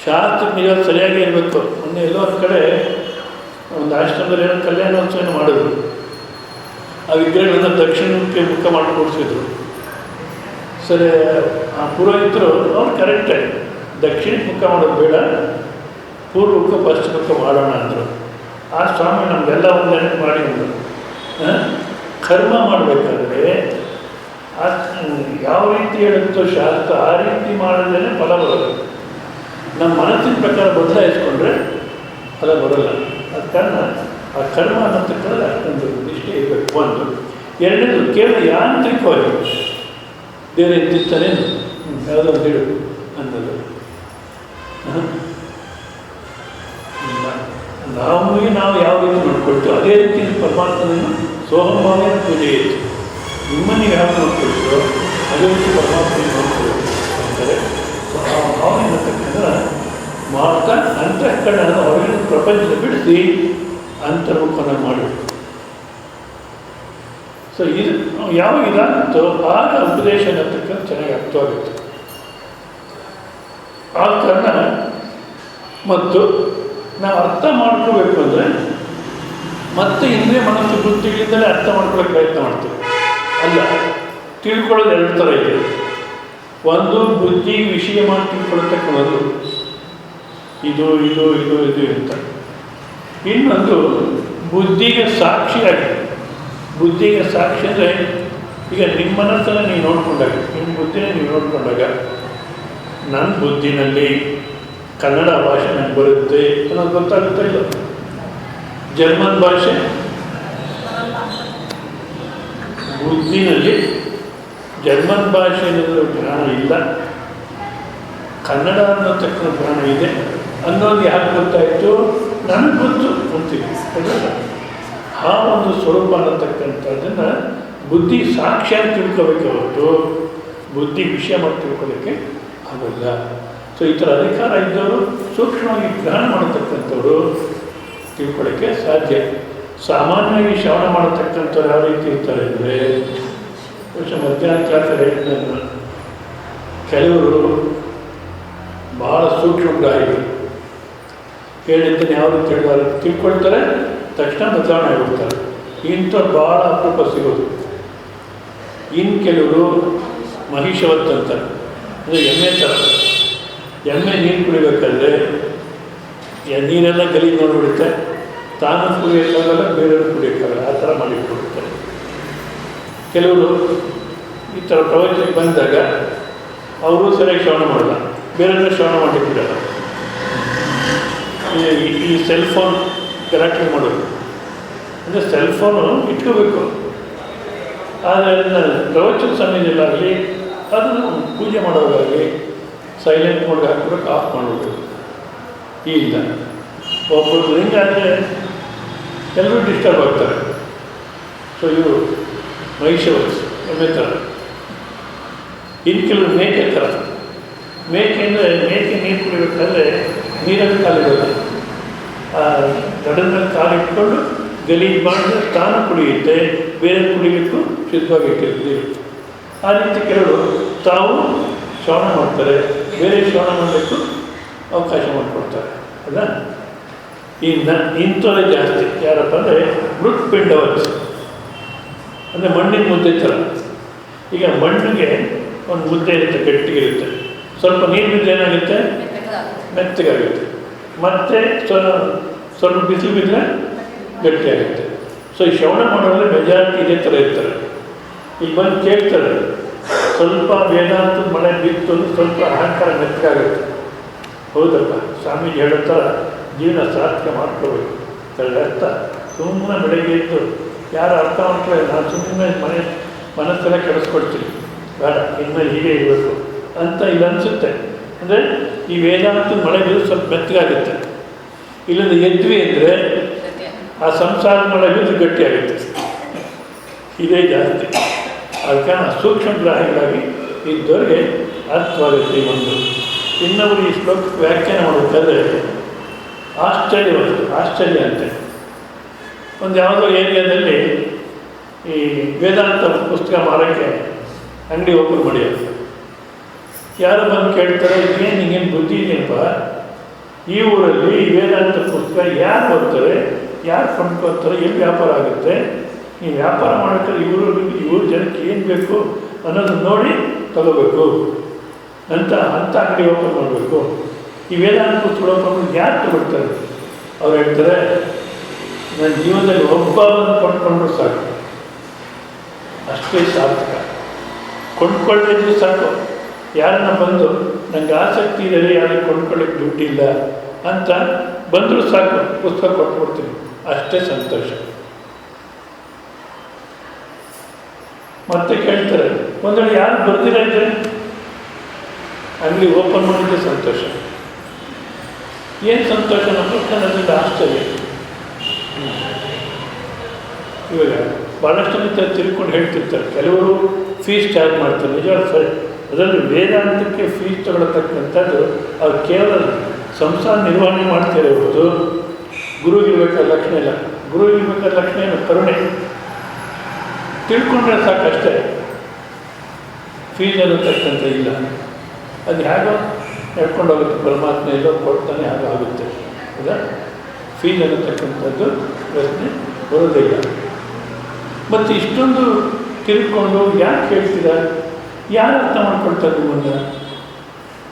ಶಾಸ್ತ್ರಕ್ಕೆ ನಿಜವಾಗಿ ಸರಿಯಾಗಿ ಇರಬೇಕು. ಮೊನ್ನೆ ಎಲ್ಲೋ ಒಂದು ಕಡೆ ಒಂದು ಆಶ್ರಮದಲ್ಲಿ ಏನೋ ಕಲ್ಯಾಣೋತ್ಸವ ಮಾಡಿದ್ರು. ಆ ವಿಗ್ರಹಗಳನ್ನು ದಕ್ಷಿಣಕ್ಕೆ ಮುಖ ಮಾಡಿ ಕೂಡಿಸಿದ್ರು. ಸರಿ, ಆ ಪುರೋಹಿತರು ಅವ್ರು ಕರೆಕ್ಟೇ, ದಕ್ಷಿಣಕ್ಕೆ ಮುಖ ಮಾಡೋದು ಬೇಡ, ಪೂರ್ವಕ್ಕೆ ಪಶ್ಚಿಮಕ್ಕೆ ಮಾಡೋಣ ಅಂದರು. ಆ ಸ್ವಾಮಿ ನಮಗೆಲ್ಲ ಒಂದೇನೆ ಮಾಡಿ ಅಂದರು. ಕರ್ಮ ಮಾಡಬೇಕಾದ್ರೆ ಯಾವ ರೀತಿ ಹೇಳುತ್ತೋ ಶಾಸ್ತ್ರ ಆ ರೀತಿ ಮಾಡಿದ್ರೇ ಫಲ ಬರೋದು. ನಮ್ಮ ಮನಸ್ಸಿನ ಪ್ರಕಾರ ಬದಲಾಯಿಸ್ಕೊಂಡ್ರೆ ಫಲ ಬರೋಲ್ಲ. ಅದ ಕಾರಣ ಆ ಕರ್ಮ ಅನ್ನೋದಕ್ಕಾದ್ರೆ ಅಷ್ಟೊಂದು ನಿಷ್ಠೆ ಇರಬೇಕು. ಒಂದು. ಎರಡನೇದು ಕೇವಲ ಯಾಂತ್ರಿಕವಾಗಿ ಬೇರೆ ತಿಂತಾನೆ ಯಾವುದೋ ಒಂದು ಹೇಳು ಅನ್ನೋದು. ನಾವು ಯಾವ ರೀತಿ ನೋಡ್ಕೊಳ್ತೀವಿ ಅದೇ ರೀತಿ ಪರಮಾತ್ಮನನ್ನು ಸೋಹಭಾವನೆ ಪೂಜೆ ಇತ್ತು. ನಿಮ್ಮನ್ನು ಯಾವ ನೋಡ್ಕೊಳ್ತೀರೋ ಅದೇ ರೀತಿ ಪರಮಾತ್ಮ ನೋಡ್ಕೊಳ್ಳಿ ಅಂತಾರೆ. ಆ ಭಾವನೆ ಇರತಕ್ಕಂಥ ಮಾಡ್ತಾ ಅಂತಃಕರಣದ ಹೊರಗಿನ ಪ್ರಪಂಚದ ಬಿಡಿಸಿ ಅಂತರ್ಮುಖನ ಮಾಡಬೇಕು. ಸೊ ಇದು ಯಾವಾಗ ಇದಾಗುತ್ತೋ ಆಗ ಉಪದೇಶ ಅನ್ನತಕ್ಕಂಥ ಚೆನ್ನಾಗಿ ಅರ್ಥವಾಗುತ್ತೆ. ಆ ಕಾರಣ ಮತ್ತು ನಾವು ಅರ್ಥ ಮಾಡ್ಕೋಬೇಕು ಅಂದರೆ ಮತ್ತೆ ಇಂದ್ರಿಯ ಮನಸ್ಸು ಬುದ್ಧಿಗಳಿಂದಲೇ ಅರ್ಥ ಮಾಡ್ಕೊಳ್ಳೋಕೆ ಪ್ರಯತ್ನ ಮಾಡ್ತೀವಿ. ಅಲ್ಲ, ತಿಳ್ಕೊಳ್ಳೋದು ಎರಡು ಥರ ಇದೆ. ಒಂದು ಬುದ್ಧಿ ವಿಷಯ ಮಾಡಿ ತಿಳ್ಕೊಳ್ತಕ್ಕಂಥದ್ದು, ಇದು ಇದು ಇದು ಇದು ಅಂತ. ಇನ್ನೊಂದು ಬುದ್ಧಿಗೆ ಸಾಕ್ಷಿಯಾಗಿದೆ. ಬುದ್ಧಿಗೆ ಸಾಕ್ಷಿ ಅಂದರೆ ಈಗ ನಿಮ್ಮ ಮನಸ್ಸನ್ನು ನೀವು ನೋಡಿಕೊಂಡಾಗ, ನಿಮ್ಮ ಬುದ್ಧಿನ ನೀವು ನೋಡಿಕೊಂಡಾಗ ನನ್ನ ಬುದ್ಧಿನಲ್ಲಿ ಕನ್ನಡ ಭಾಷೆ ನನಗೆ ಬರುತ್ತೆ ಅನ್ನೋದು ಗೊತ್ತಾಗುತ್ತಾ ಇಲ್ಲ. ಜರ್ಮನ್ ಭಾಷೆ ಬುದ್ಧಿನಲ್ಲಿ ಜರ್ಮನ್ ಭಾಷೆ ಅನ್ನೋದ್ರ ಜ್ಞಾನ ಇಲ್ಲ, ಕನ್ನಡ ಅನ್ನೋತಕ್ಕಂಥ ಜ್ಞಾನ ಇದೆ ಅನ್ನೋದು ಯಾಕೆ ಗೊತ್ತಾಯಿತು? ನನಗೆ ಗೊತ್ತು ಅಂತೀವಿ. ಅದಲ್ಲ, ಆ ಒಂದು ಸ್ವರೂಪ ಅನ್ನತಕ್ಕಂಥದ್ದನ್ನು ಬುದ್ಧಿ ಸಾಕ್ಷಿಯಾಗಿ ತಿಳ್ಕೋಬೇಕೆ ಹೊರತು ಬುದ್ಧಿ ವಿಷಯ ಮಾಡಿ ತಿಳ್ಕೊಳ್ಳೋಕ್ಕೆ ಆಗೋಲ್ಲ. ಸೊ ಈ ಥರ ಅಧಿಕಾರ ಇದ್ದವರು ಸೂಕ್ಷ್ಮವಾಗಿ ಗ್ರಹಣ ಮಾಡತಕ್ಕಂಥವ್ರು ತಿಳ್ಕೊಳ್ಳೋಕ್ಕೆ ಸಾಧ್ಯ. ಸಾಮಾನ್ಯವಾಗಿ ಶ್ರವಣ ಮಾಡತಕ್ಕಂಥವ್ರು ಯಾವ ರೀತಿ ಇರ್ತಾರೆ ಅಂದರೆ, ಮಧ್ಯಾಹ್ನ ಕ್ಲಾಸಲ್ಲಿ ಹೇಳಿದ ಕೆಲವರು ಭಾಳ ಸೂಕ್ಷ್ಮಗ್ರಾಹಿಗಳು, ಹೇಳಿದ್ದನ್ನು ಯಾವ ರೀತಿ ಹೇಳಿದಾರೆ ತಿಳ್ಕೊಳ್ತಾರೆ, ತಕ್ಷಣ ಬದಲಾವಣೆ ಆಗಿಬಿಡ್ತಾರೆ. ಇಂಥವ್ರು ಭಾಳ ಅಪರೂಪ ಸಿಗೋದು. ಇನ್ನು ಕೆಲವರು ಮಹಿಷವತ್ ಅಂತಾರೆ, ಅಂದರೆ ಎಮ್ಮೆ ಥರ. ಎಮ್ಮೆ ನೀರು ಕುಡಿಬೇಕಾದ್ರೆ ನೀರೆಲ್ಲ ಗಲೀಜು ನೋಡಿಬಿಡುತ್ತೆ, ತಾನು ಕುಡಿಯೋಕ್ಕಾಗಲ್ಲ, ಬೇರೆಯವರು ಕುಡಿಯೋಕ್ಕಾಗಲ್ಲ, ಆ ಥರ ಮಾಡಿಬಿಡ್ತಾರೆ. ಕೆಲವರು ಈ ಥರ ಪ್ರವಚನಕ್ಕೆ ಬಂದಾಗ ಅವರು ಸರಿಯಾಗಿ ಶ್ರವಣ ಮಾಡಲ್ಲ, ಬೇರೆಯವರು ಶ್ರವಣ ಮಾಡಿಬಿಡಲ್ಲ. ಈ ಸೆಲ್ಫೋನ್ ಗಲಾಟೆ ಮಾಡೋದು ಅಂದರೆ ಸೆಲ್ಫೋನು ಇಟ್ಕೋಬೇಕು, ಆದರೆ ಅದನ್ನು ಪ್ರವಚನ ಸಮಯದಲ್ಲಾಗಲಿ ಅದನ್ನು ಪೂಜೆ ಮಾಡೋದಾಗಲಿ ಸೈಲೆಂಟ್ ಮೋಡ್ಗೆ ಹಾಕ್ಬಿಟ್ಟು ಆಫ್ ಮಾಡಬೇಕು. ಇಲ್ಲ, ಒಬ್ಬರು ಹಿಂಗಾದರೆ ಎಲ್ಲರೂ ಡಿಸ್ಟರ್ಬ್ ಆಗ್ತಾರೆ. ಸೊ ಇವರು ಮಹಿಷವತ್ ಎಮ್ಮೆ ಥರ. ಇನ್ನು ಕೆಲವರು ಮೇಕೆ ಥರ. ಮೇಕೆ ಅಂದರೆ ಮೇಕೆ ನೀರು ಕುಡಿಬೇಕಾದ್ರೆ ನೀರಲ್ಲಿ ಕಾಲಿಡೋದು, ದಡದಲ್ಲಿ ಕಾಲಿಟ್ಕೊಂಡು ಗಲೀಜು ಮಾಡಿದ್ರೆ ತಾನು ಕುಡಿಯುತ್ತೆ, ಬೇರೆ ಕುಡಿಯಲಿಕ್ಕೂ ಸಿದ್ಧವಾಗಿ ಇಟ್ಟಿರ್ತೀವಿ. ಆ ರೀತಿ ಕೆಲವರು ತಾವು ಶ್ರವಣ ಮಾಡ್ತಾರೆ, ಬೇರೆ ಶ್ರವಣ ಮಾಡಲಿಕ್ಕೂ ಅವಕಾಶ ಮಾಡಿಕೊಡ್ತಾರೆ. ಅಲ್ಲ, ಇಂಥವೇ ಜಾಸ್ತಿ. ಯಾರಪ್ಪ ಅಂದರೆ ಮೃತ್ಪಿಂಡವತ್ ಅಂದರೆ ಮಣ್ಣಿನ ಮುದ್ದೆ ಥರ. ಈಗ ಮಣ್ಣಿಗೆ ಒಂದು ಮುದ್ದೆ ಇರುತ್ತೆ, ಗಟ್ಟಿಗಿರುತ್ತೆ. ಸ್ವಲ್ಪ ನೀರು ಬಿದ್ದರೆ ಏನಾಗುತ್ತೆ? ಮೆತ್ತಗಾಗುತ್ತೆ. ಮತ್ತು ಸ್ವಲ್ಪ ಬಿಸಿಲು ಬಿದ್ದರೆ ಗಟ್ಟಿಯಾಗುತ್ತೆ. ಸೊ ಈ ಶ್ರವಣ ಮಾಡೋದ್ರೆ ಮೆಜಾರಿಟಿ ಇದೇ ಥರ ಇರ್ತಾರೆ. ಈಗ ಬಂದು ಕೇಳ್ತಾರೆ, ಸ್ವಲ್ಪ ವೇದಾಂತದ ಮಳೆ ಬಿತ್ತು, ಸ್ವಲ್ಪ ಅಹಂಕಾರ ಮೆತ್ತಗಾಗುತ್ತೆ. ಹೌದಪ್ಪ, ಸ್ವಾಮೀಜಿ ಹೇಳೋ ಥರ ಜೀವನ ಸಾರ್ಥಕ ಮಾಡ್ಕೋಬೇಕು ಅರ್ಥ. ಸುಮ್ಮನೆ ಬೆಳಗ್ಗೆ ಇದ್ದು ಯಾರು ಅರ್ಥ ಮಾಡ್ಕೊಳ್ಳಿ, ನಾನು ಸುಮ್ಮನೆ ಮನಸ್ಸೆಲ್ಲ ಕೆಡಿಸ್ಕೊಡ್ತೀನಿ, ಬೇಡ ಇನ್ಮೇಲೆ ಹೀಗೆ ಇರಬೇಕು ಅಂತ ಇಲ್ಲಿ ಅನಿಸುತ್ತೆ. ಅಂದರೆ ಈ ವೇದಾಂತದ ಮಳೆ ಬಿದ್ದು ಸ್ವಲ್ಪ ಮೆತ್ತಗಾಗುತ್ತೆ. ಇಲ್ಲಿಂದ ಎದ್ವಿ ಅಂದರೆ ಆ ಸಂಸಾರ ಮಳೆ ಬಿದ್ದು ಗಟ್ಟಿಯಾಗುತ್ತೆ. ಇದೇ ಜಾಸ್ತಿ. ಅದಕ್ಕೆ ಸೂಕ್ಷ್ಮಗ್ರಾಹಿಗಳಾಗಿ ಇದ್ದವರಿಗೆ ಅರ್ಥವಾಗುತ್ತೆ ಈ ಒಂದು. ಇನ್ನೊಬ್ಬರು ಈ ಶ್ಲೋಕಕ್ಕೆ ವ್ಯಾಖ್ಯಾನ ಮಾಡಬೇಕಾದ್ರೆ ಆಶ್ಚರ್ಯ ಅಂತೆ. ಒಂದು ಯಾವುದೋ ಏರಿಯಾದಲ್ಲಿ ಈ ವೇದಾಂತ ಪುಸ್ತಕ ಮಾರೋಕ್ಕೆ ಅಂಗಡಿ ಓಪನ್ ಮಾಡಿಯೋದು. ಯಾರು ಬಂದು ಕೇಳ್ತಾರೆ, ಏನು ನಿಂಗೇನು ಬುದ್ಧಿ ಇದೆಯಪ್ಪ, ಈ ಊರಲ್ಲಿ ವೇದಾಂತ ಪುಸ್ತಕ ಯಾರು ಓದ್ತಾರೆ, ಯಾರು ಕೊಂಡ್ಕೊಳ್ತಾರೆ, ಎಲ್ಲಿ ವ್ಯಾಪಾರ ಆಗುತ್ತೆ, ನೀವು ವ್ಯಾಪಾರ ಮಾಡೋಕ್ಕೆ ಇವ್ರ ಜನಕ್ಕೆ ಏನು ಬೇಕು ಅನ್ನೋದನ್ನ ನೋಡಿ ತಗೋಬೇಕು ಅಂತ ಅಂಗಡಿ ಓಪನ್ ಮಾಡಬೇಕು. ಈ ವೇದಾಂತ ಪುಸ್ತಕ ಓಪನ್ ಮಾಡಿ ಯಾರು ತಗೊಳ್ತಾರೆ? ಅವ್ರು ಹೇಳ್ತಾರೆ, ನನ್ನ ಜೀವನದಲ್ಲಿ ಒಬ್ಬ ಬಂದು ಕೊಂಡ್ಕೊಂಡ್ರು ಸಾಕು, ಅಷ್ಟೇ ಸಾರ್ಥಕ. ಕೊಂಡ್ಕೊಳ್ಳಿದ್ದು ಸಾಕು. ಯಾರನ್ನ ಬಂದು ನನಗೆ ಆಸಕ್ತಿ ಇದೆ, ಯಾರಿಗೆ ಕೊಂಡ್ಕೊಳ್ಳಿಕ್ಕೆ ದುಡ್ಡಿಲ್ಲ ಅಂತ ಬಂದರೂ ಸಾಕು, ಪುಸ್ತಕ ಕೊಟ್ಬಿಡ್ತೀನಿ, ಅಷ್ಟೇ ಸಂತೋಷ. ಮತ್ತೆ ಕೇಳ್ತಾರೆ, ಒಂದೊಳ್ಳೆ ಯಾರು ಬರ್ದಿರ ಇದ್ರೆ ಅಂಗಡಿ ಓಪನ್ ಮಾಡಿದ್ದೆ ಸಂತೋಷ. ಏನು ಸಂತೋಷ? ನಮ್ಮ ಅದರಿಂದ ಆಶ್ಚರ್ಯ. ಇವಾಗ ಭಾಳಷ್ಟು ಜನ ತಿಳ್ಕೊಂಡು ಹೇಳ್ತಿರ್ತಾರೆ. ಕೆಲವರು ಫೀಸ್ ಚಾರ್ಜ್ ಮಾಡ್ತಾರೆ, ನಿಜವಾದ ಸರಿ. ಅದರಲ್ಲಿ ವೇದಾಂತಕ್ಕೆ ಫೀಸ್ ತಗೊಳ್ತಕ್ಕಂಥದ್ದು ಅವ್ರು ಕೇವಲ ಸಂಸಾರ ನಿರ್ವಹಣೆ ಮಾಡ್ತಾರೆ ಹೊರತು ಗುರುಗಿರ್ಬೇಕಾದ ಲಕ್ಷಣ ಇಲ್ಲ. ಗುರುಗಿರ್ಬೇಕಾದ ಲಕ್ಷಣ ಏನು? ಕರುಣೆ. ತಿಳ್ಕೊಂಡ್ರೆ ಸಾಕಷ್ಟೇ, ಫೀಸ್ ಅನ್ನತಕ್ಕಂಥ ಇಲ್ಲ. ಅದು ಹೇಗೋ ನಡ್ಕೊಂಡು ಹೋಗುತ್ತೆ, ಪರಮಾತ್ಮ ಎಲ್ಲೋ ಕೊಡ್ತಾನೆ ಹಾಗೆ ಆಗುತ್ತೆ. ಹೌದಾ? ಫೀಸ್ ಅನ್ನತಕ್ಕಂಥದ್ದು ಪ್ರಶ್ನೆ ಬರೋದಿಲ್ಲ. ಮತ್ತು ಇಷ್ಟೊಂದು ತಿಳ್ಕೊಂಡು ಯಾಕೆ ಹೇಳ್ತೀರಾ? ಯಾರು ಅರ್ಥ ಮಾಡ್ಕೊಳ್ತಾರೆ ನಿಮ್ಮನ್ನು?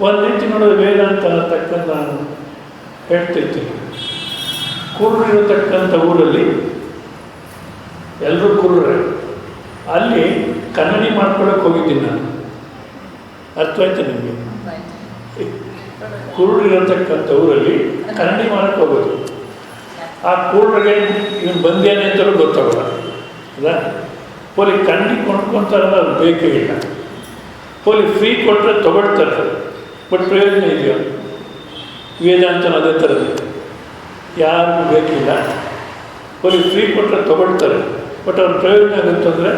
ಒಂದು ರೀತಿ ನೋಡೋದು ವೇದಾಂತ ಅನ್ನತಕ್ಕಂಥ ನಾನು ಹೇಳ್ತಿರ್ತೀನಿ. ಕುರುಡಿರತಕ್ಕಂಥ ಊರಲ್ಲಿ ಎಲ್ಲರೂ ಕುರುಡ್ರೆ, ಅಲ್ಲಿ ಕನ್ನಡಿ ಮಾಡ್ಕೊಳ್ಳೋಕೆ ಹೋಗಿದ್ದೀನಿ ನಾನು. ಅರ್ಥವಾಯ್ತು ನಿಮಗೆ? ಕುರುಡಿರತಕ್ಕಂಥ ಊರಲ್ಲಿ ಕನ್ನಡಿ ಮಾಡೋಕ್ಕೆ ಹೋಗೋದು. ಆ ಕುರುಡ್ರಿಗೆ ಇವನು ಬಂದೇನೆ ಅಂತಲೂ ಗೊತ್ತಾಗಲ್ಲ. ಅಲ್ಲ, ಪೋಲಿ ಕನ್ನಡಿ ಕೊಂಡ್ಕೊತಾರಲ್ಲ, ಅದು ಬೇಕೇ ಇಲ್ಲ. ಪೋಲಿ ಫ್ರೀ ಕೊಟ್ಟರೆ ತೊಗೊಳ್ತಾರೆ, ಬಟ್ ಪ್ರಯೋಜನ ಇದೆಯೋ? ವೇದಾಂತನ ಅದೇ ಥರದ್ದು, ಯಾರಿಗೂ ಬೇಕಿಲ್ಲ. ಪೋಲಿ ಫ್ರೀ ಕೊಟ್ಟರೆ ತೊಗೊಳ್ತಾರೆ, ಬಟ್ ಅವ್ರ ಪ್ರಯೋಜನ ಆಗುತ್ತಂದರೆ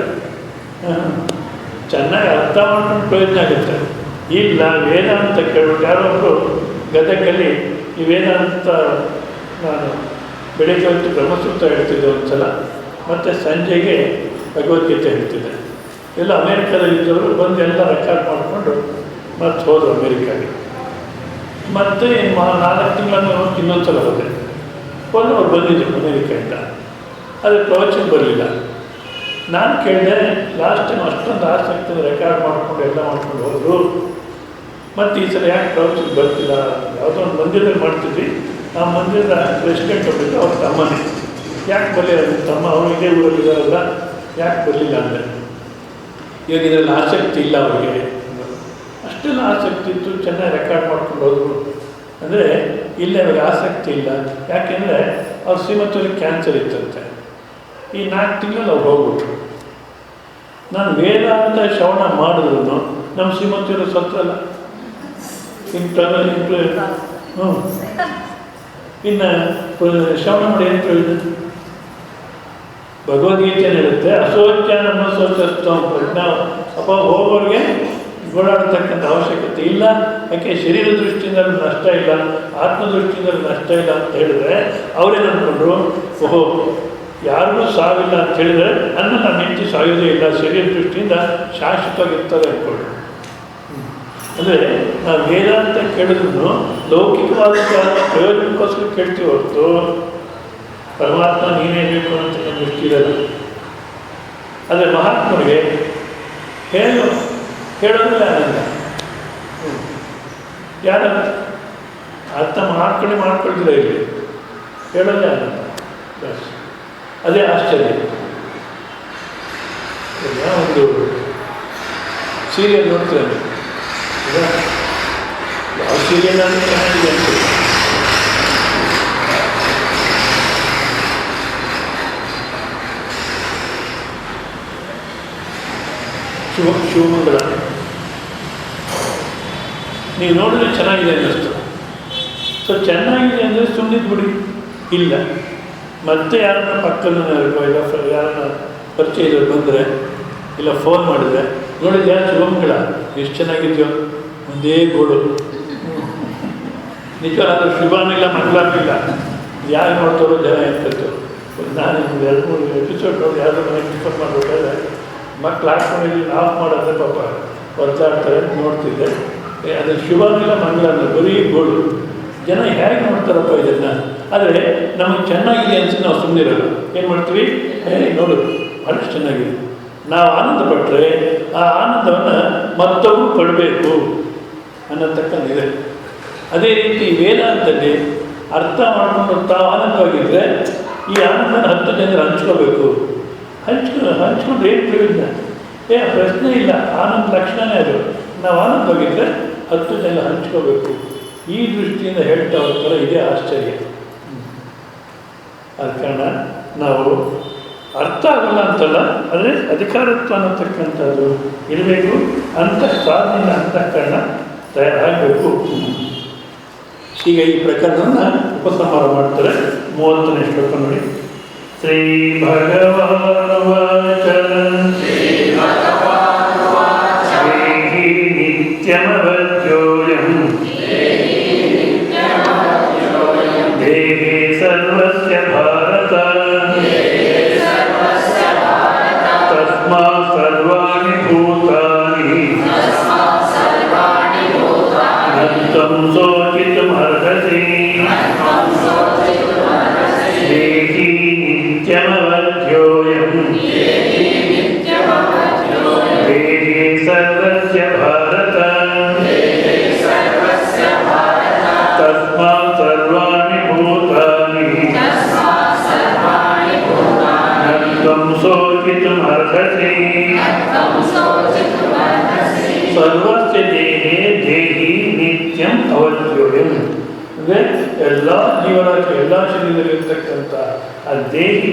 ಚೆನ್ನಾಗಿ ಅರ್ಥ ಮಾಡ್ಕೊಂಡು ಪ್ರಯೋಜನ ಆಗುತ್ತೆ. ಇಲ್ಲ ವೇದಾಂತ ಕೇಳೋದು ಯಾರೊಬ್ಬರು ಗದಗಲ್ಲಿ ಈ ವೇದಾಂತ ನಾನು ಬೆಳಗ್ಗೆ ಹೊತ್ತು ಬ್ರಹ್ಮಸೂತ್ರ ಹೇಳ್ತಿದ್ದೆ ಒಂದು ಸಲ, ಮತ್ತು ಸಂಜೆಗೆ ಭಗವದ್ಗೀತೆ ಹೇಳ್ತಿದ್ದೆ. ಎಲ್ಲ ಅಮೇರಿಕಾದಲ್ಲಿದ್ದವರು ಬಂದು ಎಲ್ಲ ರೆಕಾರ್ಡ್ ಮಾಡಿಕೊಂಡು ಮತ್ತೆ ಹೋದರು ಅಮೇರಿಕಾಗೆ. ಮತ್ತು 4 ತಿಂಗಳನ್ನು ಇನ್ನೊಂದು ಸಲ ಹೋದೆ. ಅವ್ರು ಬಂದಿದ್ದರು ಅಮೇರಿಕೆಯಿಂದ, ಆದರೆ ಪ್ರವಚನ ಬರಲಿಲ್ಲ. ನಾನು ಕೇಳಿದೆ, ಲಾಸ್ಟ್ ಟೈಮ್ ಅಷ್ಟೊಂದು ಆಸಕ್ತಿ ರೆಕಾರ್ಡ್ ಮಾಡಿಕೊಂಡು ಎಲ್ಲ ಮಾಡ್ಕೊಂಡು ಹೋದರು, ಮತ್ತು ಈ ಸಲ ಯಾಕೆ ಪ್ರವಚನ ಬರ್ತಿಲ್ಲ? ಯಾವುದೋ ಒಂದು ಮಂದಿರದಲ್ಲಿ ಮಾಡ್ತಿದ್ವಿ, ಆ ಮಂದಿರದ ಪ್ರೆಸಿಡೆಂಟ್ ಹೋಗಿದ್ದು ಅವ್ರ ತಮ್ಮನೇ. ಯಾಕೆ ಬರಲಿಲ್ಲ ನಿಮ್ಮ ತಮ್ಮ? ಅವರು ಇದೇ ಊರಲ್ಲಿದ್ದಾರಲ್ಲ, ಯಾಕೆ ಬರಲಿಲ್ಲ ಅಂದರೆ, ಇವಾಗ ಇದರಲ್ಲಿ ಆಸಕ್ತಿ ಇಲ್ಲ ಅವರಿಗೆ. ಅಷ್ಟೆಲ್ಲ ಆಸಕ್ತಿ ಇತ್ತು, ಚೆನ್ನಾಗಿ ರೆಕಾರ್ಡ್ ಮಾಡ್ಕೊಂಡು ಹೋದ್ರು. ಅಂದರೆ ಇಲ್ಲೇ ಅವ್ರಿಗೆ ಆಸಕ್ತಿ ಇಲ್ಲ. ಯಾಕೆಂದರೆ ಅವ್ರ ಶ್ರೀಮಂತರಿಗೆ ಕ್ಯಾನ್ಸರ್ ಇತ್ತಂತೆ. ಈ 4 ತಿಂಗಳಲ್ಲಿ ಅವ್ರು ಹೋಗ್ಬಿಟ್ರು. ನಾನು ವೇದಾಂತ ಶ್ರವಣ ಮಾಡಿದ್ರು ನಮ್ಮ ಶ್ರೀಮಂತರು ಸತ್ತಲ್ಲ. ಇನ್ನು ಶ್ರವಣ ಮಾಡಿ ಏನು ಪ್ರಯೋಜನ? ಭಗವದ್ಗೀತೆ ಹೇಳುತ್ತೆ, ಅಶೋಚ ನಮ್ಮ ಶೋಚಸ್ತಂ ಪ್ರಜ್ಞಾ. ಅಪ್ಪ ಹೋಗೋರಿಗೆ ಓಡಾಡತಕ್ಕಂಥ ಅವಶ್ಯಕತೆ ಇಲ್ಲ. ಯಾಕೆ ಶರೀರ ದೃಷ್ಟಿಯಿಂದ ನಷ್ಟ ಇಲ್ಲ, ಆತ್ಮದೃಷ್ಟಿಯಿಂದ ನಷ್ಟ ಇಲ್ಲ ಅಂತ ಹೇಳಿದ್ರೆ ಅವರೇನು ಅಂದ್ಕೊಂಡ್ರು, ಓಹೋ ಯಾರಿಗೂ ಸಾವಿಲ್ಲ ಅಂತ ಹೇಳಿದರೆ ನನ್ನ ಹೆಂಡತಿ ಸಾಯೋದೇ ಇಲ್ಲ, ಶರೀರ ದೃಷ್ಟಿಯಿಂದ ಶಾಶ್ವತವಾಗಿರ್ತಾರೆ ಅಂದ್ಕೊಂಡ್ರು. ಅಂದರೆ ನಾವು ವೇದಾಂತ ಕೇಳಿದ್ರು ಲೌಕಿಕವಾದ ಪ್ರಯೋಜನಕ್ಕೋಸ್ಕರ ಕೇಳ್ತೀವಿ ಹೊರತು ಪರಮಾತ್ಮ ನೀನೇ ಬೇಕು ಅಂತ ನಮ್ಮ ದೃಷ್ಟಿ ಇರೋದು. ಆದರೆ ಮಹಾತ್ಮರಿಗೆ ಹೇಳೋದಿಲ್ಲ ಆನಂದ. ಯಾರ ಅರ್ಥ ಮಾಡ್ಕೊಳ್ತೀರ ಇಲ್ಲಿ, ಹೇಳೋದೇ ಆನಂದ. ಬಸ್ ಅದೇ ಆಶ್ಚರ್ಯ. ಒಂದು ಸೀರಿಯಲ್ ನೋಡ್ತೀರ, ಯಾವ ಸೀರಿಯಲ್ ಅಂದರೆ ಚೆನ್ನಾಗಿದೆ ಅಂತ. ಶಿವಮಂಗಳ ನೀವು ನೋಡಿದ್ರೆ ಚೆನ್ನಾಗಿದೆ ಅನ್ನಿಸ್ತು. ಸೊ ಚೆನ್ನಾಗಿದೆ ಅಂದರೆ ಸುಮ್ಮನಿದ್ದು ಬಿಡಿ. ಇಲ್ಲ, ಮತ್ತೆ ಯಾರನ್ನ ಪಕ್ಕದಲ್ಲಿ ಇಲ್ಲ ಯಾರನ್ನ ಪರಿಚಯದವ್ರು ಬಂದರೆ ಇಲ್ಲ ಫೋನ್ ಮಾಡಿದ್ರೆ, ನೋಡಿದ್ಯಾ ಶಿವಮಂಗಳ ಎಷ್ಟು ಚೆನ್ನಾಗಿದೆಯೋ, ಒಂದೇ ಗೋಡು. ನಿಜವಾದ ಶುಭಾನಿಲ್ಲ ಮಂಗಳಾನಿಲ್ಲ, ಯಾರು ನೋಡ್ತಾರೋ ಜನ ಇರ್ತಿತ್ತು. ನಾನು 2-3 ಎಪಿಸೋಡ್ ನೋಡಿ ಯಾರು ಮನೆಗೆ ಟಿಫನ್ ಮಾಡ್ಬೇಕಾದ್ರೆ ಮಕ್ಕಳು ಹಾಕ್ಕೊಂಡಿದ್ದು ಆಫ್ ಮಾಡೋದ್ರೆ ಪಾಪ ಒದ್ದಾಡ್ತಾರೆ ನೋಡ್ತಿದ್ದೆ. ಅದು ಶುಭಾನಿಲ್ಲ ಮಂಗಳಾನಿಲ್ಲ, ಬರೀ ಗೋಡು. ಜನ ಹೇಗೆ ನೋಡ್ತಾರಪ್ಪ ಇದನ್ನು? ಆದರೆ ನಮಗೆ ಚೆನ್ನಾಗಿದೆ ಅನ್ಸಿ ನಾವು ಸುಮ್ಮನಿರೋದು. ಏನು ಮಾಡ್ತೀವಿ? ನೋಡು ಭಾಳಷ್ಟು ಚೆನ್ನಾಗಿದೆ. ನಾವು ಆನಂದ ಪಟ್ಟರೆ ಆ ಆನಂದವನ್ನು ಮತ್ತೊಬ್ಬರು ಪಡಬೇಕು ಅನ್ನತಕ್ಕಂದಿದೆ. ಅದೇ ರೀತಿ ವೇದಾಂತದಲ್ಲಿ ಅರ್ಥ ಮಾಡಿಕೊಂಡು ತಾವು ಆನಂದವಾಗಿದ್ದರೆ ಈ ಆನಂದನ 10 ಜನರು ಹಂಚ್ಕೋಬೇಕು. ಹಂಚ್ಕೊಂಡ್ರೆ ಏನು ಪ್ರಯೋಜನ? ಪ್ರಶ್ನೆ ಇಲ್ಲ, ಆನಂದ ಲಕ್ಷಣವೇ ಅದು. ನಾವು ಆನಂದವಾಗಿದ್ದರೆ 10 ಜನ ಹಂಚ್ಕೋಬೇಕು. ಈ ದೃಷ್ಟಿಯಿಂದ ಹೇಳ್ತಾ ಹೋಗ್ತಾರೆ, ಇದೇ ಆಶ್ಚರ್ಯ. ಆದ ಕಾರಣ ನಾವು ಅರ್ಥ ಆಗಲ್ಲ ಅಂತಲ್ಲ, ಆದರೆ ಅಧಿಕಾರತ್ವ ಅನ್ನತಕ್ಕಂಥದ್ದು ಇರಬೇಕು. ಸಾಧನೆಯ ಅಂತಃಕರಣ ತಯಾರಾಗಬೇಕು. ಈಗ ಈ ಪ್ರಕರಣವನ್ನು ಉಪಸಂಹಾರ ಮಾಡ್ತಾರೆ. 30ನೇ ಶ್ಲೋಕ ನೋಡಿ. ಶ್ರೀ ಭಗವಾನ್ ನಿತ್ಯಮವಧ್ಯೋಯಂ ದೇಹಿ ಸರ್ವಸ್ಯ ಭಾರತ ತಸ್ಮಾತ್ ಸರ್ವಾಣಿ ಭೂತಾನಿ ನ ತ್ವಂ ಶೋಚಿತುಮರ್ಹಸಿ ಸರ್ವಸ್ಯ ದೇಹೇ ದೇಹಿ ನಿತ್ಯಂ ಅವಧ್ಯೋಯಂ. ಅಂದರೆ ಎಲ್ಲ ಜೀವರಾಶಿ ಎಲ್ಲ ಶರೀರದಲ್ಲಿರ್ತಕ್ಕಂಥ ಆ ದೇಹಿ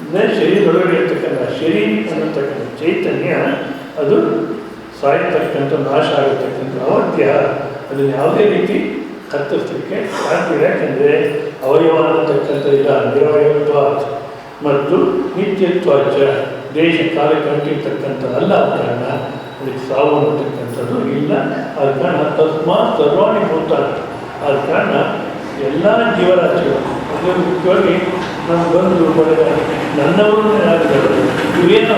ಅಂದರೆ ಶರೀರದೊಳಗೆ ಇರ್ತಕ್ಕಂಥ ಶರೀರ ಅನ್ನತಕ್ಕಂಥ ಚೈತನ್ಯ ಅದು ಸಾಯತಕ್ಕಂಥ ನಾಶ ಆಗತಕ್ಕಂಥ ಅವಧ್ಯ ಅದನ್ನು ಯಾವುದೇ ರೀತಿ ಕತ್ತರಿಸಲಿಕ್ಕೆ ಸಾಧ್ಯ. ಯಾಕೆಂದರೆ ಅವಯವ ಅನ್ನತಕ್ಕಂಥ ಇಲ್ಲ, ನಿರವಯವತ್ವ ಮತ್ತು ನಿತ್ಯತ್ವಾಚ ದೇಶ ಕಾಲಕ್ಕೆ ಅಂಟಿರ್ತಕ್ಕಂಥ ಅಲ್ಲ. ಆದ ಕಾರಣ ಅದಕ್ಕೆ ಸಾವು ಅನ್ನತಕ್ಕಂಥದ್ದು ಇಲ್ಲ. ಆದ ಕಾರಣ ತಸ್ಮಾತ್ ಸರ್ವಾಣಿ ಭೂತಾನಿ. ಆದ ಕಾರಣ ಎಲ್ಲ ಜೀವರಾಶಿಗಳು ಅದೇ ಮುಖ್ಯವಾಗಿ ನಾವು ಬಂದು ಬರೆದ ನನ್ನವರನ್ನೇ ಆಗಿದ್ದಾರೆ ಇವೇನು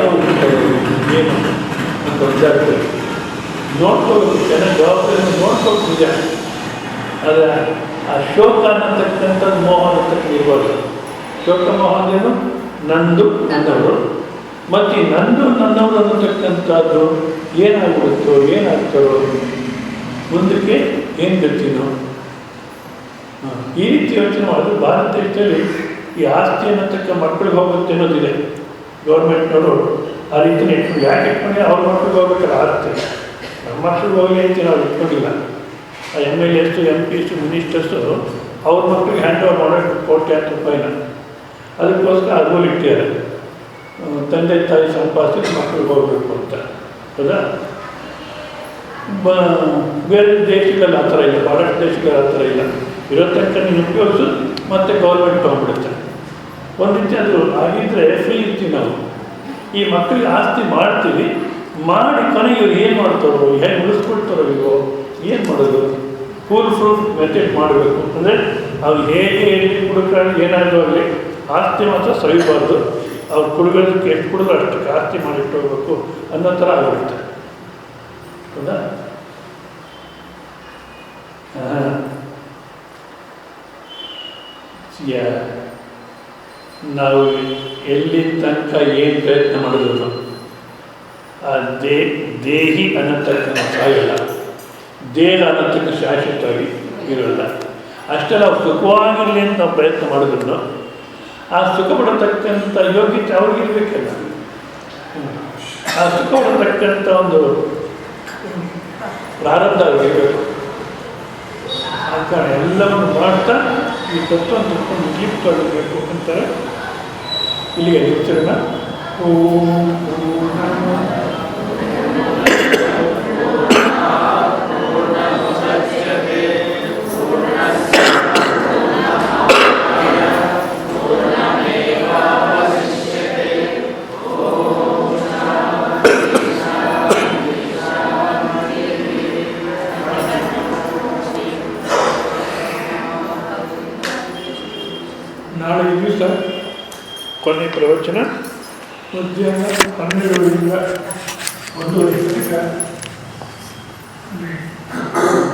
ಏನು ಅಂತ ಗೊತ್ತಾಗ್ತದೆ. ನೋಡ್ಕೋಬೇಕು, ಚೆನ್ನಾಗಿ ಜವಾಬ್ದಾರಿ ನೋಡ್ಕೋಬೇಕು ನಿಜ. ಆದರೆ ಆ ಶೋಕ ಅನ್ನತಕ್ಕಂಥದ್ದು ಮೋಹ ಅನ್ನತಕ್ಕಂಥ ಇರ್ಬಾರ್ದು. ಶೋಕ ಮೋಹ ಅಂದ್ರೇನು? ನಂದು ನನ್ನವರು. ಮತ್ತು ಈ ನಂದು ನನ್ನವರು ಅನ್ನತಕ್ಕಂಥದ್ದು ಏನಾಗ್ಬಿಡುತ್ತೋ ಏನಾಗ್ತಾರೋ ಮುಂದಕ್ಕೆ ಏನು ಗತಿನೋ ಈ ರೀತಿ ಯೋಚನೆ ಮಾಡೋದು. ಭಾರತ ದೇಶದಲ್ಲಿ ಈ ಆಸ್ತಿ ಅನ್ನತಕ್ಕ ಮಕ್ಕಳಿಗೆ ಹೋಗುತ್ತೆ ಅನ್ನೋದಿದೆ. ಗೌರ್ಮೆಂಟ್ನವರು ಆ ರೀತಿ ಇಟ್ಕೊಂಡು ಯಾಕೆ ಇಟ್ಕೊಂಡು ಅವ್ರ ಮಕ್ಕಳಿಗೆ ಹೋಗ್ಬೇಕಾದ್ರೆ ಆಸ್ತಿ ನಮ್ಮ ಮಕ್ಕಳಿಗೆ ಹೋಗಿ ಅಂತ ನಾವು ಇಟ್ಕೊಂಡಿಲ್ಲ. ಆ MLAs MPs ಮಿನಿಸ್ಟರ್ಸು ಅವ್ರ ಮಕ್ಕಳಿಗೆ ಹ್ಯಾಂಡ್ ಓವರ್ ಮಾಡೋಕ್ಕೆ ಕೋಟ್ಯಾಂತರ ರೂಪಾಯಿನ ಅದಕ್ಕೋಸ್ಕರ ಅದು ಇಟ್ಟಿದ್ದಾರೆ. ತಂದೆ ತಾಯಿ ಸಂಪಾದಿಸಿ ಮಕ್ಕಳಿಗೆ ಹೋಗಬೇಕು ಅಂತ. ಹೌದಾ? ಬೇರೆ ದೇಶಗಳಲ್ಲಿ ಆ ಥರ ಇಲ್ಲ, ಭಾರತ ದೇಶಗಳಲ್ಲಿ ಆ ಥರ ಇಲ್ಲ. ಇರೋ ತನಕ ನೀನು ಉಪಯೋಗಿಸು ಮತ್ತು ಗೌರ್ಮೆಂಟ್ ತೊಗೊಂಡ್ಬಿಡುತ್ತೆ. ಒಂದು ರೀತಿ ಅದು ಆಗಿದ್ದರೆ ಫ್ರೀ ಇರ್ತೀವಿ ನಾವು. ಈ ಮಕ್ಕಳಿಗೆ ಆಸ್ತಿ ಮಾಡ್ತೀವಿ, ಮಾಡಿ ಕೊನೆಗೆ ಇವ್ರು ಏನು ಮಾಡ್ತಾರೋ, ಹೇಗೆ ಉಳಿಸ್ಕೊಳ್ತಾರೋ ಇವರು ಏನು ಮಾಡೋದು? ಫುಲ್ ಪ್ರೂಫ್ ಮೆಥಡ್ ಮಾಡಬೇಕು. ಅಂದರೆ ಅವ್ರು ಹೇಗೆ ಹೇಳಿ ಕುಡುಕರಲ್ಲಿ ಏನಾದರೂ ಆಗಲಿ ಆಸ್ತಿ ಮಾತ್ರ ಸವಿಬಾರ್ದು. ಅವ್ರು ಕುಡುಗೋದಕ್ಕೆ ಎಷ್ಟು ಕುಡಿದ್ರು ಅಷ್ಟಕ್ಕೆ ಆಸ್ತಿ ಮಾಡಿಟ್ಟು ಹೋಗ್ಬೇಕು ಅನ್ನೋ ಥರ ಆಗಿರುತ್ತೆ. ಹೌದಾ? ನಾವು ಎಲ್ಲಿ ತನಕ ಏನು ಪ್ರಯತ್ನ ಮಾಡಿದ್ರು ಆ ದೇಹಿ ಅನ್ನತಕ್ಕಂಥ ಸಾಯಲ್ಲ, ದೇಹ ಅನ್ನತಕ್ಕ ಶಾಶ್ವತವಾಗಿ ಇರೋಲ್ಲ. ಅಷ್ಟೇ ನಾವು ಸುಖವಾಗಿರಲಿ ಅಂತ ನಾವು ಪ್ರಯತ್ನ ಮಾಡಿದ್ರು ಆ ಸುಖ ಪಡತಕ್ಕಂಥ ಯೋಗ್ಯತೆ ಅವ್ರಿಗಿರ್ಬೇಕಲ್ಲ. ಆ ಸುಖ ಪಡತಕ್ಕಂಥ ಒಂದು ಪ್ರಾರಂಭ ಆಗಿರಬೇಕು. ಆ ಕಾರಣ ಎಲ್ಲವನ್ನು ಮಾಡ್ತಾ ಈ ತತ್ವವನ್ನು ತಿಳ್ಕೊಂಡು ಜೀವಿತಬೇಕು ಅಂತಾರೆ. ಇಲ್ಲಿಗೆ ನಿಲ್ಸೋಣ. ನಾಳೆ ದಿವಸ ಕೊನೆ ಪ್ರವಚನ ಮಧ್ಯಾಹ್ನ 12ರಿಂದ 1:30 ತನಕ